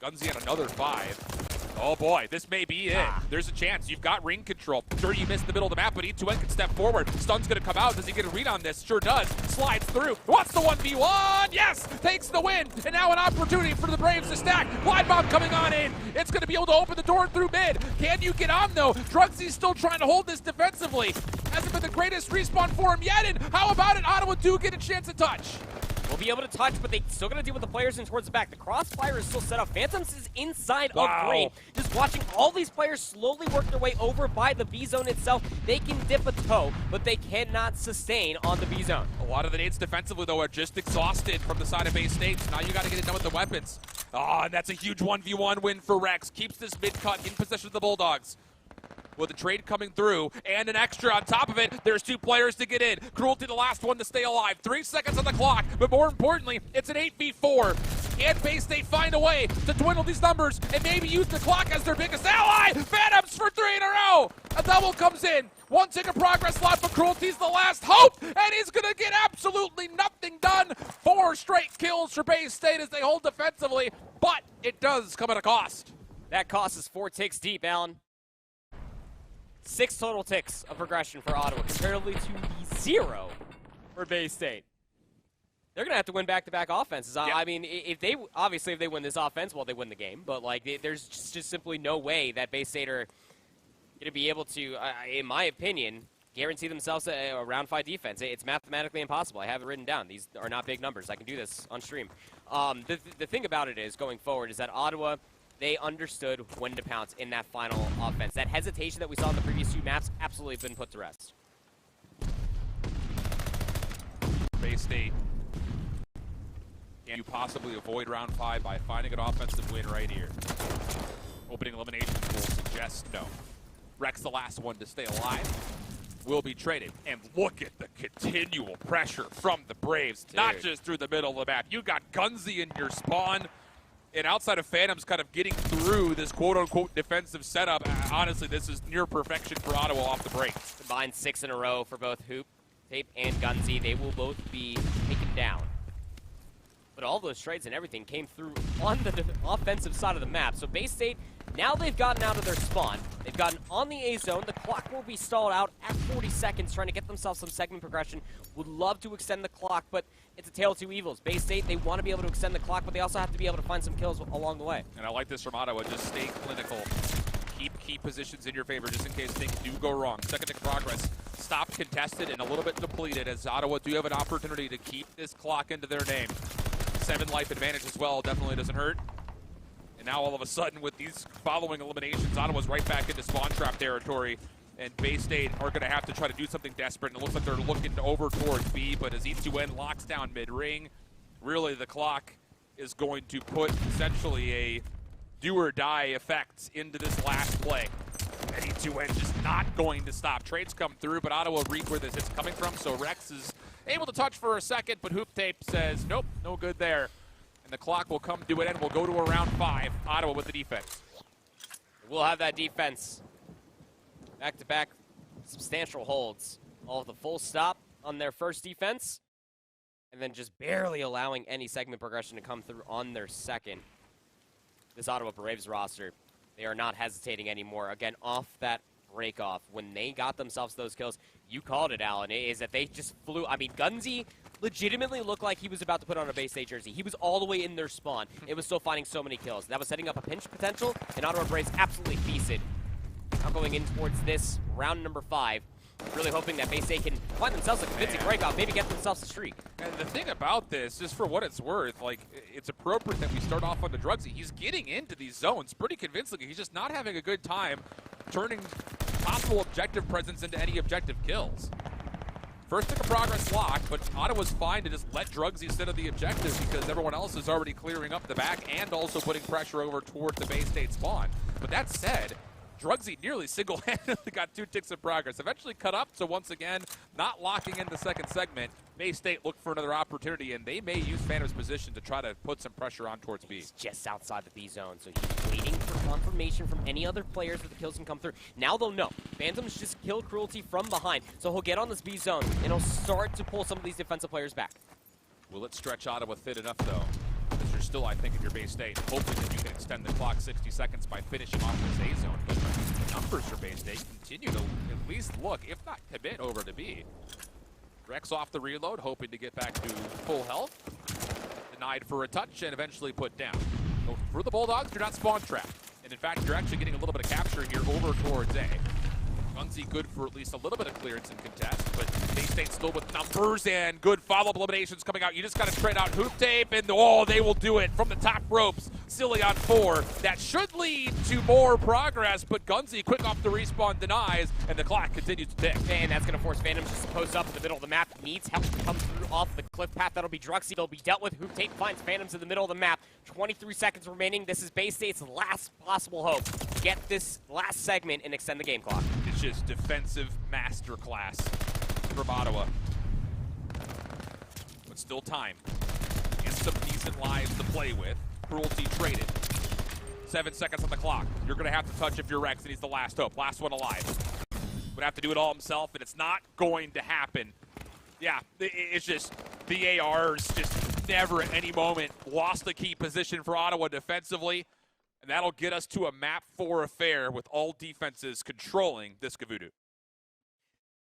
Gunsy on another 5. Oh boy, this may be it. There's a chance. You've got ring control. Sure, you missed the middle of the map, but E2N can step forward. Stun's gonna come out. Does he get a read on this? Sure does. Slides through. Wants the 1v1. Yes! Takes the win. And now an opportunity for the Braves to stack. Blind Bomb coming on in. It's gonna be able to open the door through mid. Can you get on though? Drugsy's still trying to hold this defensively. Hasn't been the greatest respawn for him yet. And how about it? Ottawa do get a chance to touch. Will be able to touch, but they still going to deal with the players in towards the back. The crossfire is still set up. Phantoms is inside of green. Just watching all these players slowly work their way over by the B zone itself. They can dip a toe, but they cannot sustain on the B zone. A lot of the nades defensively, though, are just exhausted from the side of Bay State. So now you got to get it done with the weapons. Oh, and that's a huge 1v1 win for Rex. Keeps this mid-cut in possession of the Bulldogs. With a trade coming through and an extra on top of it, there's 2 players to get in. Cruelty, the last one to stay alive. 3 seconds on the clock, but more importantly, it's an 8v4. Can Bay State find a way to dwindle these numbers and maybe use the clock as their biggest ally? Phantoms for 3 in a row. A double comes in. 1 tick of progress left, but Cruelty's the last hope, and he's going to get absolutely nothing done. 4 straight kills for Bay State as they hold defensively, but it does come at a cost. That cost is 4 ticks deep, Alan. 6 total ticks of progression for Ottawa, comparatively to the 0 for Bay State. They're going to have to win back-to-back offenses. Yeah. I mean, if they win this offense, well, they win the game. But, like, there's just simply no way that Bay State are going to be able to, in my opinion, guarantee themselves a round 5 defense. It's mathematically impossible. I have it written down. These are not big numbers. I can do this on stream. The thing about it is, going forward, is that Ottawa, they understood when to pounce in that final offense. That hesitation that we saw in the previous 2 maps absolutely been put to rest. Bay State, can you possibly avoid round 5 by finding an offensive win right here? Opening elimination pool suggests no. Rex, the last one to stay alive, will be traded. And look at the continual pressure from the Braves, not just through the middle of the map. You got Gunsy in your spawn. And outside of Phantoms kind of getting through this quote-unquote defensive setup, honestly, this is near perfection for Ottawa off the break. Combined 6 in a row for both Hoop, Tape, and Gunsy. They will both be taken down. But all those trades and everything came through on the offensive side of the map. So Bay State, now they've gotten out of their spawn. They've gotten on the A zone. The clock will be stalled out at 40 seconds, trying to get themselves some segment progression. Would love to extend the clock, but it's a tale of 2 evils. Bay State, they want to be able to extend the clock, but they also have to be able to find some kills along the way. And I like this from Ottawa. Just stay clinical. Keep key positions in your favor just in case things do go wrong. Second tick progress. Stopped contested and a little bit depleted as Ottawa do have an opportunity to keep this clock into their name. 7 life advantage as well. Definitely doesn't hurt. And now all of a sudden with these following eliminations, Ottawa's right back into spawn trap territory. And Bay State are going to have to try to do something desperate. And it looks like they're looking over towards B, but as E2N locks down mid-ring, really the clock is going to put essentially a do-or-die effect into this last play. And E2N just not going to stop. Trades come through, but Ottawa read where this is coming from, so Rex is able to touch for a second, but Hoop Tape says, nope, no good there. And the clock will come to an end. We'll go to a round 5. Ottawa with the defense. We'll have that defense. Back-to-back substantial holds. All of the full stop on their first defense, and then just barely allowing any segment progression to come through on their second. This Ottawa Braves roster, they are not hesitating anymore. Again, off that break-off, when they got themselves those kills, you called it, Alan, is that they just flew. I mean, Gunsy legitimately looked like he was about to put on a Bay State jersey. He was all the way in their spawn. It was still finding so many kills. That was setting up a pinch potential, and Ottawa Braves absolutely feasted. Now going in towards this round number 5, really hoping that Bay State can find themselves a convincing breakout, maybe get themselves a streak. And the thing about this, just for what it's worth, like, it's appropriate that we start off on the Drugsy. He's getting into these zones pretty convincingly. He's just not having a good time turning possible objective presence into any objective kills. First tick of progress locked, but Ottawa's fine to just let Drugsy sit on the objective because everyone else is already clearing up the back and also putting pressure over towards the Bay State spawn. But that said, Drugsy nearly single-handedly got 2 ticks of progress. Eventually cut up, so once again, not locking in the second segment. Bay State look for another opportunity, and they may use Phantom's position to try to put some pressure on towards B. He's just outside the B zone, so he's waiting for confirmation from any other players that the kills can come through. Now they'll know. Phantoms just killed Cruelty from behind, so he'll get on this B zone, and he'll start to pull some of these defensive players back. Will it stretch Ottawa thin enough, though? Mr. advantage still, I think, in your base state, hoping that you can extend the clock 60 seconds by finishing off this A zone. But the numbers for base state continue to at least look, if not commit, over to B. Rex off the reload, hoping to get back to full health. Denied for a touch and eventually put down. So for the Bulldogs, you're not spawn trapped. And in fact, you're actually getting a little bit of capture here over towards A. Gunzy good for at least a little bit of clearance and contest, but K-State still with numbers and good follow-up eliminations coming out. You just got to trade out Hoop Tape, and oh, they will do it from the top ropes. Silly on 4. That should lead to more progress, but Gunzy quick off the respawn denies, and the clock continues to tick. And that's going to force Phantoms just to post up in the middle of the map. Needs help to come through off the cliff path. That'll be Druxy. They'll be dealt with. Hoop Tape finds Phantoms in the middle of the map. 23 seconds remaining. This is Bay State's last possible hope. Get this last segment and extend the game clock. It's just defensive masterclass from Ottawa. But still time. And some decent lives to play with. Cruelty traded. 7 seconds on the clock. You're going to have to touch if you're Rex, and he's the last hope. Last one alive. Would have to do it all himself, and it's not going to happen. Yeah, it's just the ARs just never at any moment lost the key position for Ottawa defensively. And that'll get us to a map 4 affair with all defenses controlling this Gavudu.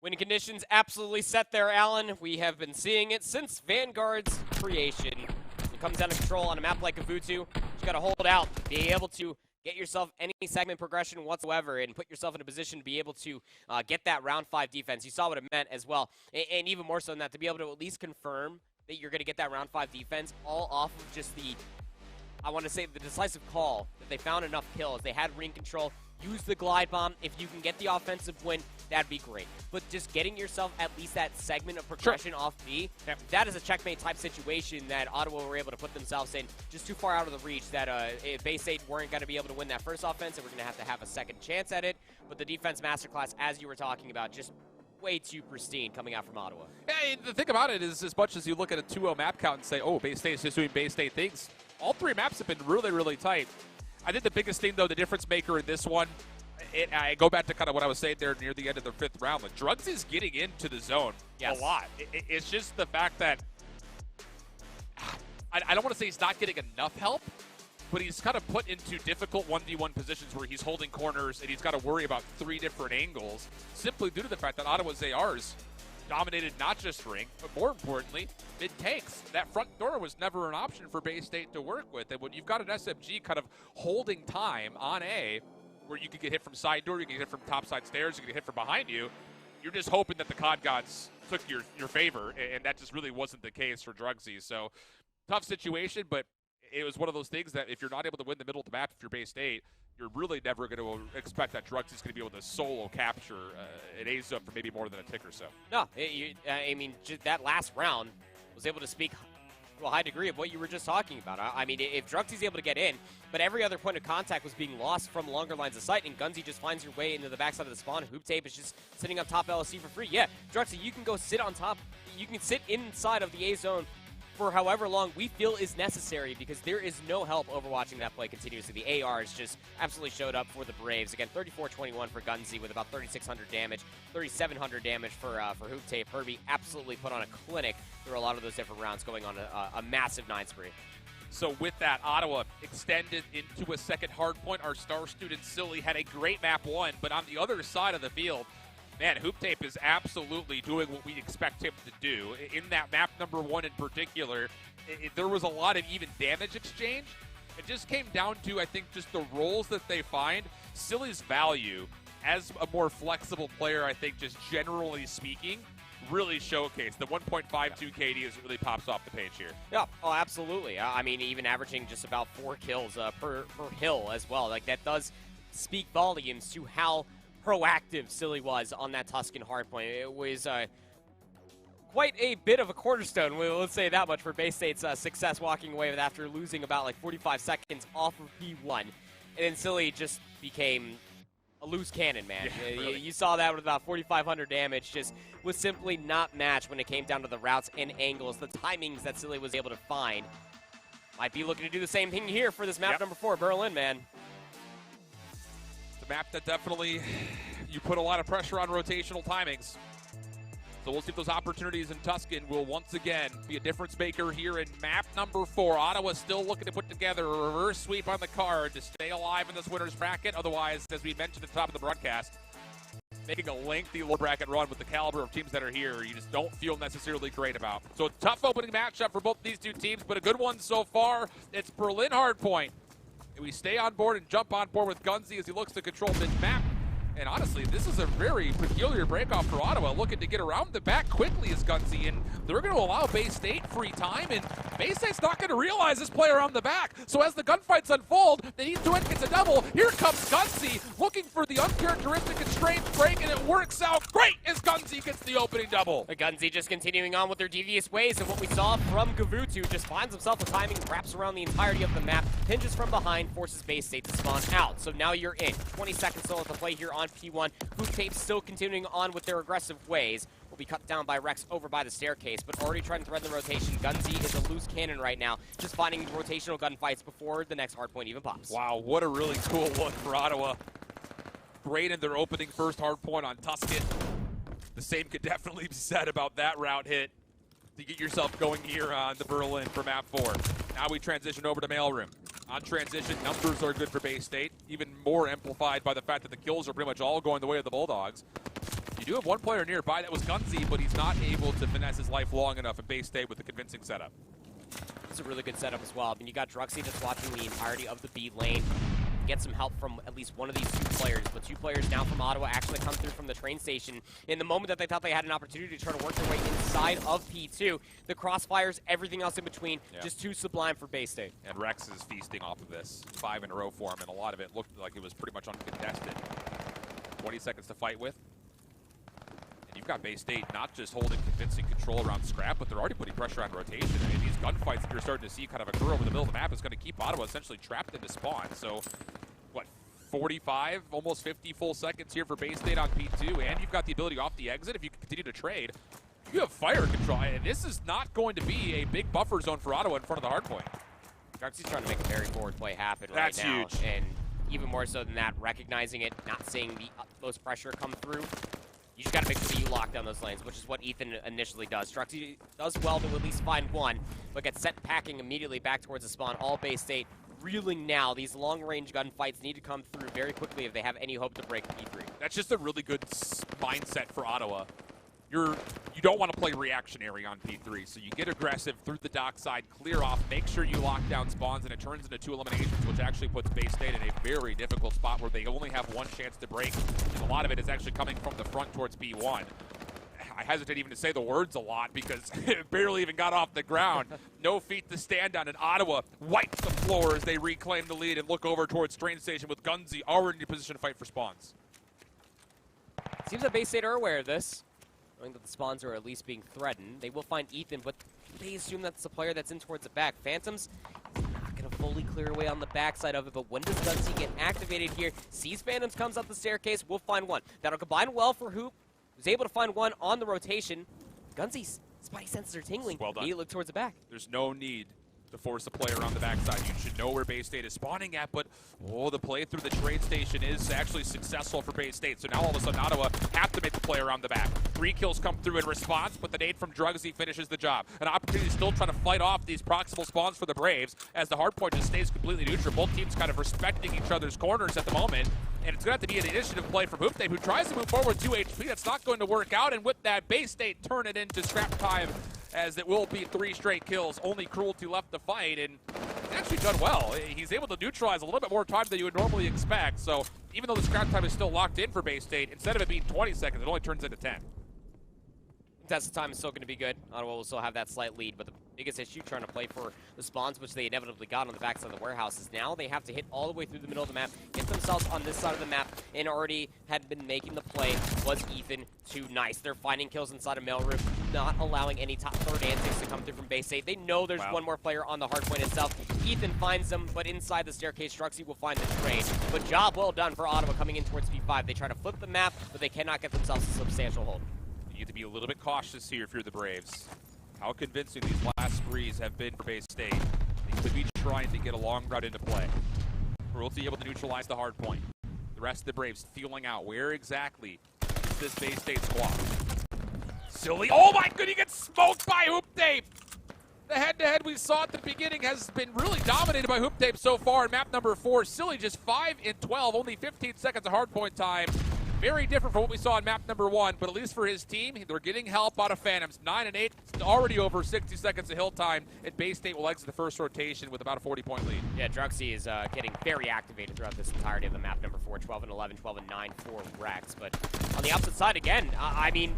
Winning conditions absolutely set there, Alan. We have been seeing it since Vanguard's creation. It comes down to control on a map like Gavudu. You got to hold out, be able to get yourself any segment progression whatsoever and put yourself in a position to be able to get that round 5 defense. You saw what it meant as well. And even more so than that, to be able to at least confirm that you're going to get that round 5 defense all off of just the, I want to say, the decisive call that they found enough kills. They had ring control. Use the glide bomb. If you can get the offensive win, that'd be great. But just getting yourself at least that segment of progression off B, that is a checkmate type situation that Ottawa were able to put themselves in just too far out of the reach that if Bay State weren't going to be able to win that first offense, and we're going to have a second chance at it. But the defense masterclass, as you were talking about, just way too pristine coming out from Ottawa. Yeah, the thing about it is, as much as you look at a 2-0 map count and say, oh, Bay State's just doing Bay State things, all 3 maps have been really, really tight. I think the biggest thing, though, the difference maker in this one, I go back to kind of what I was saying there near the end of the 5th round. Like, Drugs is getting into the zone a lot. It's just the fact that I don't want to say he's not getting enough help, but he's kind of put into difficult 1v1 positions where he's holding corners and he's got to worry about 3 different angles simply due to the fact that Ottawa's ARs dominated not just ring, but more importantly, mid-tanks. That front door was never an option for Bay State to work with. And when you've got an SMG kind of holding time on A, where you could get hit from side door, you can get hit from top side stairs, you can get hit from behind you, you're just hoping that the COD gods took your favor, and that just really wasn't the case for Drugsy. So, tough situation, but it was one of those things that if you're not able to win the middle of the map, if you're Bay State, you're really never going to expect that Drugs is going to be able to solo capture an A zone for maybe more than a tick or so. No, I mean, that last round was able to speak to a high degree of what you were just talking about. I mean, if Drugsy's able to get in, but every other point of contact was being lost from longer lines of sight, and Gunzy just finds your way into the backside of the spawn. Hoop Tape is just sitting up top LSC for free. Yeah, Drugsy, you can go sit on top. You can sit inside of the A zone for however long we feel is necessary, because there is no help overwatching that play continuously. The ARs just absolutely showed up for the Braves. Again, 34-21 for Gunzy with about 3,600 damage, 3,700 damage for Hoop Tape. Herbie absolutely put on a clinic through a lot of those different rounds, going on a massive 9 spree. So with that, Ottawa extended into a second hard point. Our star student Silly had a great map 1, but on the other side of the field, man, Hoop Tape is absolutely doing what we expect him to do. In that map number 1 in particular, there was a lot of even damage exchange. It just came down to, I think, just the roles that they find. Silly's value as a more flexible player, I think, just generally speaking, really showcased. The 1.52 KD really pops off the page here. Yeah, oh, absolutely. I mean, even averaging just about 4 kills per hill as well. Like, that does speak volumes to how proactive Silly was on that Tuscan hardpoint. It was quite a bit of a cornerstone, let's say that much, for Bay State's success walking away with after losing about like 45 seconds off of P1. And then Silly just became a loose cannon, man. Yeah, really. You saw that with about 4,500 damage. Just was simply not matched when it came down to the routes and angles, the timings that Silly was able to find. Might be looking to do the same thing here for this map number 4, Berlin, man. The map that definitely, you put a lot of pressure on rotational timings. So we'll see if those opportunities in Tuscan will once again be a difference maker here in map number 4. Ottawa still looking to put together a reverse sweep on the card to stay alive in this winner's bracket. Otherwise, as we mentioned at the top of the broadcast, making a lengthy low bracket run with the caliber of teams that are here, you just don't feel necessarily great about. So a tough opening matchup for both these two teams, but a good one so far. It's Berlin Hardpoint. We stay on board and jump on board with Gunzy as he looks to control mid-map. And honestly, this is a very peculiar breakoff for Ottawa, looking to get around the back quickly as Gunzy, and they're going to allow Bay State free time, and Bay State's not going to realize this player on the back. So as the gunfights unfold, the E2N gets a double. Here comes Gunzy, looking for the uncharacteristic constraint break, and it works out great as Gunzy gets the opening double. Gunzy just continuing on with their devious ways, and what we saw from Gavutu just finds himself with timing, wraps around the entirety of the map, hinges from behind, forces Bay State to spawn out. So now you're in. 20 seconds still to play here on P1. Hoop Tape still continuing on with their aggressive ways. Will be cut down by Rex over by the staircase, but already trying to thread the rotation. Gunzy is a loose cannon right now, just finding rotational gunfights before the next hardpoint even pops. Wow, what a really cool look for Ottawa. Great in their opening first hardpoint on Tuscan. The same could definitely be said about that route hit to get yourself going here on the Berlin for map 4. Now we transition over to Mailroom. On transition, numbers are good for Bay State, even more amplified by the fact that the kills are pretty much all going the way of the Bulldogs. You do have one player nearby, that was Gunzy, but he's not able to finesse his life long enough in Bay State with a convincing setup. It's a really good setup as well. I mean, you got Druxy that's watching the entirety of the B lane. Get some help from at least one of these two players, but two players now from Ottawa actually come through from the train station in the moment that they thought they had an opportunity to try to work their way inside of P2. The crossfires, everything else in between, just too sublime for Bay State. And Rex is feasting off of this 5 in a row for him, and a lot of it looked like it was pretty much uncontested. 20 seconds to fight with. And you've got Bay State not just holding convincing control around Scrap, but they're already putting pressure on rotation. I mean, these gunfights that you're starting to see kind of occur over the middle of the map is going to keep Ottawa essentially trapped into spawn. So, what, 45, almost 50 full seconds here for Bay State on P2, and you've got the ability off the exit if you continue to trade. You have fire control, and this is not going to be a big buffer zone for Ottawa in front of the hardpoint. Garxi's trying to make a very forward play happen right now. That's huge. And even more so than that, recognizing it, not seeing the utmost pressure come through. You just got to make sure that you lock down those lanes, which is what Ethan initially does. Druxy does well to at least find one, but gets sent packing immediately back towards the spawn. All Bay State reeling now. These long-range gunfights need to come through very quickly if they have any hope to break P3. That's just a really good mindset for Ottawa. You don't want to play reactionary on P3, so you get aggressive through the dock side, clear off, make sure you lock down spawns, and it turns into 2 eliminations, which actually puts Bay State in a very difficult spot where they only have one chance to break, and a lot of it is actually coming from the front towards B1. I hesitate even to say the words a lot because it barely even got off the ground. No feet to stand on, and Ottawa wipes the floor as they reclaim the lead and look over towards train station with Gunzy already in position to fight for spawns. Seems that Bay State are aware of this, knowing that the spawns are at least being threatened. They will find Ethan, but they assume that's the player that's in towards the back. Phantoms not going to fully clear away on the backside of it, but when does Gunzy get activated here? Sees Phantoms, comes up the staircase, we'll find one. That'll combine well for Hoop, who's able to find one on the rotation. Gunzy's spy senses are tingling. Well done. He look towards the back. There's no need to force a player on the backside. You should know where Bay State is spawning at, but the play through the train station is actually successful for Bay State. So now all of a sudden Ottawa have to make the play around the back. 3 kills come through in response, but the nade from Drugsy finishes the job. An opportunity still trying to fight off these proximal spawns for the Braves as the hardpoint just stays completely neutral. Both teams kind of respecting each other's corners at the moment. And it's going to have to be an initiative play from Hooptape, who tries to move forward 2 HP. That's not going to work out. And with that, Bay State turn it into scrap time, as it will be 3 straight kills. Only Cruelty left to fight, and he's actually done well. He's able to neutralize a little bit more time than you would normally expect. So even though the scrap time is still locked in for Bay State, instead of it being 20 seconds, it only turns into 10. Test of time is still going to be good. Ottawa will still have that slight lead, but the biggest issue trying to play for the spawns, which they inevitably got on the backside of the warehouse, is now they have to hit all the way through the middle of the map, get themselves on this side of the map, and already had been making the play was Ethan. Too nice. They're finding kills inside of Mailroom, not allowing any top third antics to come through from Bay State. They know there's one more player on the hardpoint itself. Ethan finds them, but inside the staircase, Druxy will find the trade. But job well done for Ottawa coming in towards P5. They try to flip the map, but they cannot get themselves a substantial hold. You need to be a little bit cautious here if you're the Braves. How convincing these last sprees have been for Bay State. They could be trying to get a long route into play. Cruelty able to neutralize the hard point. The rest of the Braves feeling out where exactly is this Bay State squad. Silly. Oh my goodness, he gets smoked by Hoop Tape. The head-to-head we saw at the beginning has been really dominated by Hoop Tape so far in map number 4. Silly just 5 in 12, only 15 seconds of hardpoint time. Very different from what we saw in map number 1, but at least for his team, they're getting help out of Phantoms. 9 and 8, it's already over 60 seconds of hill time, and Bay State will exit the first rotation with about a 40-point lead. Yeah, Druxy is getting very activated throughout this entirety of the map number 4, 12 and 11, 12 and 9 for Rex. But on the opposite side, again, I mean,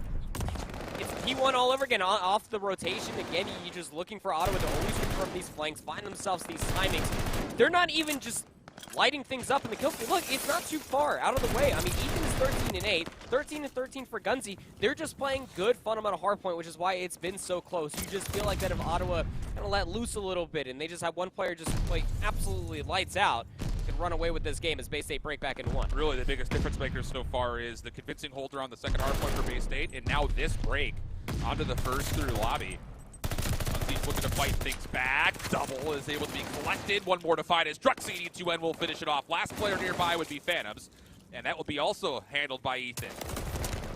it's P1 all over again, off the rotation. Again, you're just looking for Ottawa to always confirm these flanks, find themselves these timings. They're not even just lighting things up in the kill feed. Look, it's not too far out of the way. I mean, Ethan is 13 and 8, 13 and 13 for Gunzy. They're just playing good fundamental hardpoint, which is why it's been so close. You just feel like that if Ottawa kind of let loose a little bit and they just have one player just like absolutely lights out, could run away with this game as Bay State break back in 1. Really, the biggest difference maker so far is the convincing holder on the second hardpoint for Bay State, and now this break onto the first through lobby. He's looking to fight things back. Double is able to be collected. One more to fight as Druxy E2N will finish it off. Last player nearby would be Phantoms, and that will be also handled by Ethan.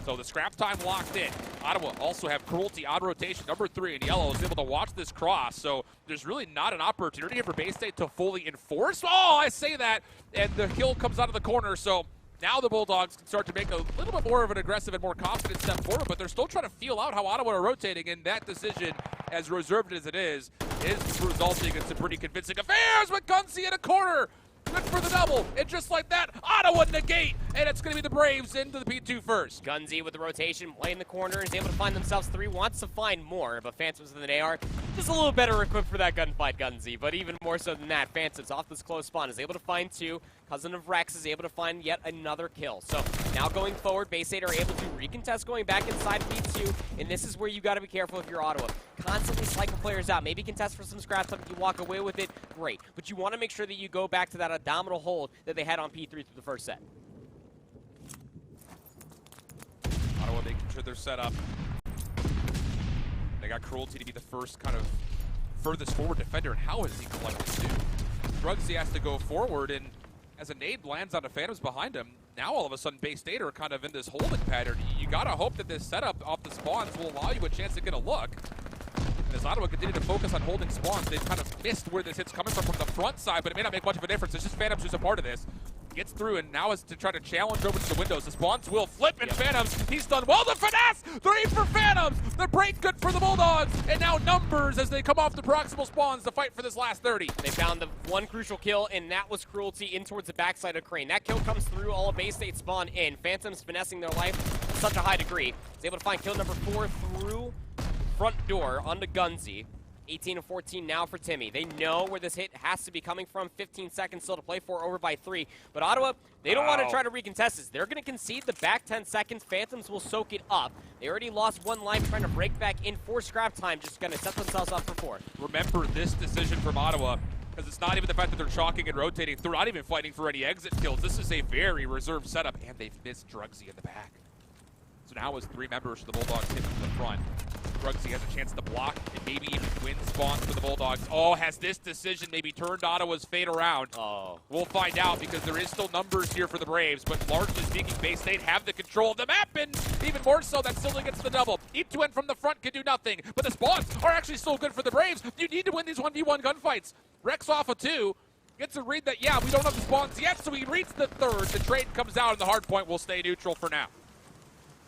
So the scrap time locked in. Ottawa also have Cruelty on rotation. Number 3 in yellow is able to watch this cross, so there's really not an opportunity here for Bay State to fully enforce. Oh, I say that, and the kill comes out of the corner, so now the Bulldogs can start to make a little bit more of an aggressive and more confident step forward, but they're still trying to feel out how Ottawa are rotating, and that decision, as reserved as it is resulting in some pretty convincing affairs with Gunzy in a corner. Good for the double, and just like that, Ottawa negate, and it's going to be the Braves into the P2 first. Gunzy with the rotation, playing the corner, is able to find themselves 3, wants to find more, but Phantoms with an AR, just a little better equipped for that gunfight, Gunzy, but even more so than that, Phantoms off this close spawn is able to find 2, cousin of Rex is able to find yet another kill. So now going forward, Bay State are able to recontest going back inside P2, and this is where you got to be careful if you're Ottawa. Constantly cycle players out, maybe contest for some scraps, if you walk away with it, great, but you want to make sure that you go back to that abdominal hold that they had on P3 through the first set. Ottawa making sure they're set up. They got Cruelty to be the first kind of furthest forward defender, and how has he collected too? Drugsy has to go forward, and as a nade lands on the Phantoms behind him, now all of a sudden Bay State are kind of in this holding pattern. You gotta hope that this setup off the spawns will allow you a chance to get a look. And as Ottawa continue to focus on holding spawns, they've kind of missed where this hit's coming from the front side, but it may not make much of a difference. It's just Phantoms who's a part of this. Gets through, and now is to try to challenge over to the windows. The spawns will flip, and Phantoms, he's done well. The finesse! 3 for Phantoms! The break good for the Bulldogs, and now numbers as they come off the proximal spawns to fight for this last 30. They found the one crucial kill, and that was Cruelty in towards the backside of Crane. That kill comes through all of Bay State spawn in. Phantoms finessing their life to such a high degree. Is able to find kill number 4 through front door onto Gunzy. 18 and 14 now for Timmy. They know where this hit has to be coming from. 15 seconds still to play for, over by 3. But Ottawa, they don't want to try to recontest this. They're going to concede the back 10 seconds. Phantoms will soak it up. They already lost 1 life trying to break back in for scrap time. Just going to set themselves up for 4. Remember this decision from Ottawa, because it's not even the fact that they're chalking and rotating. They're not even fighting for any exit kills. This is a very reserved setup, and they've missed Drugsy in the back. So now as 3 members of the Bulldogs hit from the front, Drugsy has a chance to block and maybe even win spawns for the Bulldogs. Oh, has this decision maybe turned Ottawa's fate around? Oh. We'll find out, because there is still numbers here for the Braves, but largely speaking, Bay State have the control of the map, and even more so, that still gets the double. E2N from the front can do nothing, but the spawns are actually so good for the Braves. You need to win these 1v1 gunfights. Rex off of 2. Gets a read that, yeah, we don't have the spawns yet, so he reads the 3rd. The trade comes out, and the hard point will stay neutral for now.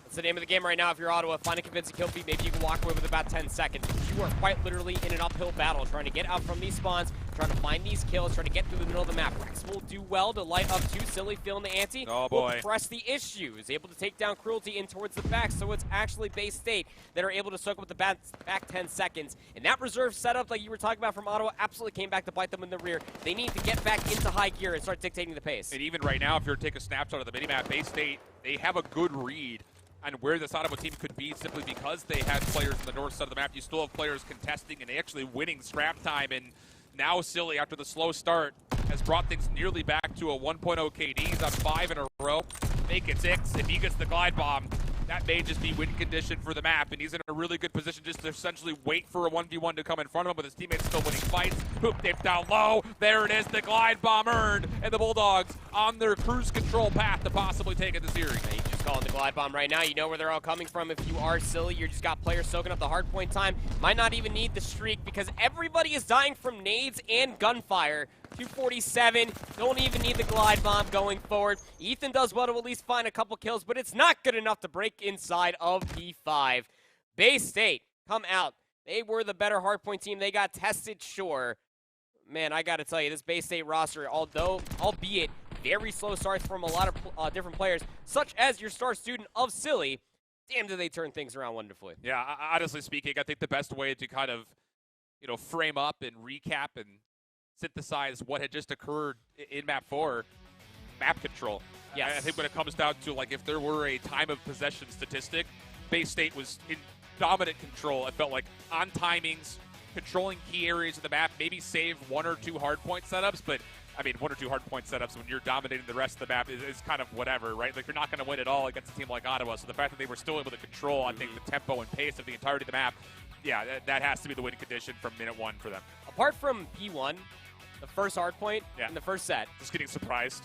That's the name of the game right now. If you're Ottawa, find a convincing kill feed. Maybe you can walk away with about 10 seconds. You are quite literally in an uphill battle, trying to get out from these spawns, trying to find these kills, trying to get through the middle of the map. Rex will do well to light up 2. Silly feeling the ante. Oh, boy. Will press the issue. Is able to take down Cruelty in towards the back, so it's actually Bay State that are able to soak up the back 10 seconds. And that reserve setup, like you were talking about from Ottawa, absolutely came back to bite them in the rear. They need to get back into high gear and start dictating the pace. And even right now, if you're to take a snapshot of the minimap, Bay State, they have a good read on where this Ottawa team could be, simply because they had players on the north side of the map. You still have players contesting and actually winning scrap time, and now Silly, after the slow start, has brought things nearly back to a 1.0 KD. He's on 5 in a row. Make it 6. If he gets the glide bomb, that may just be win condition for the map, and he's in a really good position just to essentially wait for a 1v1 to come in front of him, with his teammates still winning fights. Hoop dipped down low. There it is, the glide bomb earned, and the Bulldogs on their cruise control path to possibly taking the series. You just call it the glide bomb right now. You know where they're all coming from. If you are silly, you just got players soaking up the hard point time. Might not even need the streak because everybody is dying from nades and gunfire. 247, don't even need the glide bomb going forward. Ethan does well to at least find a couple kills, but it's not good enough to break inside of P5. Bay State, come out. They were the better hardpoint team. They got tested, sure. Man, I got to tell you, this Bay State roster, albeit very slow starts from a lot of different players, such as your star student of Silly, damn, do they turn things around wonderfully. Yeah, honestly speaking, I think the best way to kind of, frame up and recap and synthesize what had just occurred in map 4, map control. Yes. I think when it comes down to, like, if there were a time of possession statistic, Bay State was in dominant control. It felt like on timings, controlling key areas of the map, maybe save 1 or 2 hardpoint setups, but I mean, 1 or 2 hardpoint setups when you're dominating the rest of the map is kind of whatever, right? Like, you're not going to win at all against a team like Ottawa. So the fact that they were still able to control, I think, the tempo and pace of the entirety of the map, yeah, that has to be the win condition from minute 1 for them. Apart from P1, the first hardpoint in the first set, just getting surprised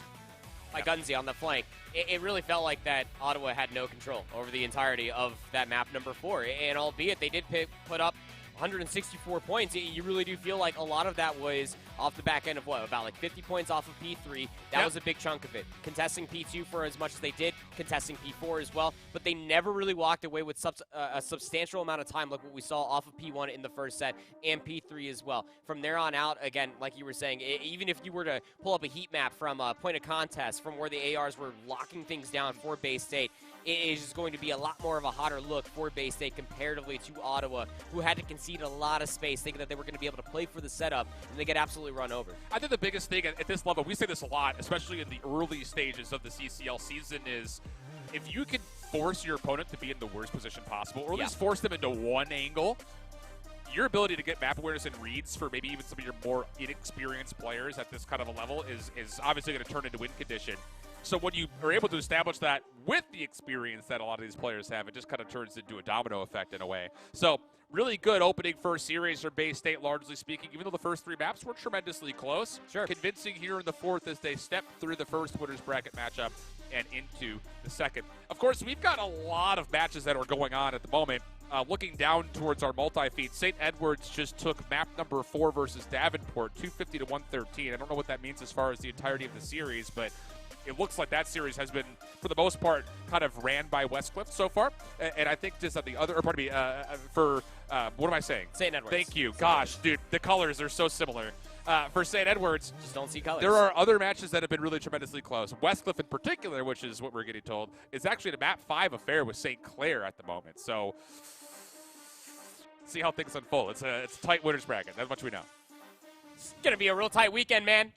by Gunzi on the flank, it really felt like that Ottawa had no control over the entirety of that map number 4. And albeit they did put up 164 points, you really do feel like a lot of that was off the back end of what, about like 50 points off of P3. That was a big chunk of it. Contesting P2 for as much as they did, contesting P4 as well, but they never really walked away with a substantial amount of time like what we saw off of P1 in the first set and P3 as well. From there on out, again, like you were saying, even if you were to pull up a heat map from a point of contest from where the ARs were locking things down for Bay State, it is just going to be a lot more of a hotter look for Bay State comparatively to Ottawa, who had to concede a lot of space, thinking that they were going to be able to play for the setup, and they get absolutely run over. I think the biggest thing at this level, we say this a lot, especially in the early stages of the CCL season, is if you can force your opponent to be in the worst position possible, or at least force them into one angle, your ability to get map awareness and reads for maybe even some of your more inexperienced players at this kind of a level is obviously going to turn into win condition. So when you are able to establish that with the experience that a lot of these players have, it just kind of turns into a domino effect in a way. So really good opening first series for Bay State, largely speaking, even though the first 3 maps were tremendously close. Sure. Convincing here in the 4th as they step through the first winners bracket matchup and into the second. Of course, we've got a lot of matches that are going on at the moment. Looking down towards our multi-feed, St. Edwards just took map number 4 versus Davenport, 250 to 113. I don't know what that means as far as the entirety of the series, but it looks like that series has been, for the most part, kind of ran by Westcliff so far. And I think just on the other, or pardon me, what am I saying? St. Edwards. Thank you. Gosh, dude, the colors are so similar. For St. Edwards, just don't see colors. There are other matches that have been really tremendously close. Westcliff in particular, which is what we're getting told, is actually a map 5 affair with St. Clair at the moment. So see how things unfold. It's a tight winners bracket. That much we know. It's going to be a real tight weekend, man.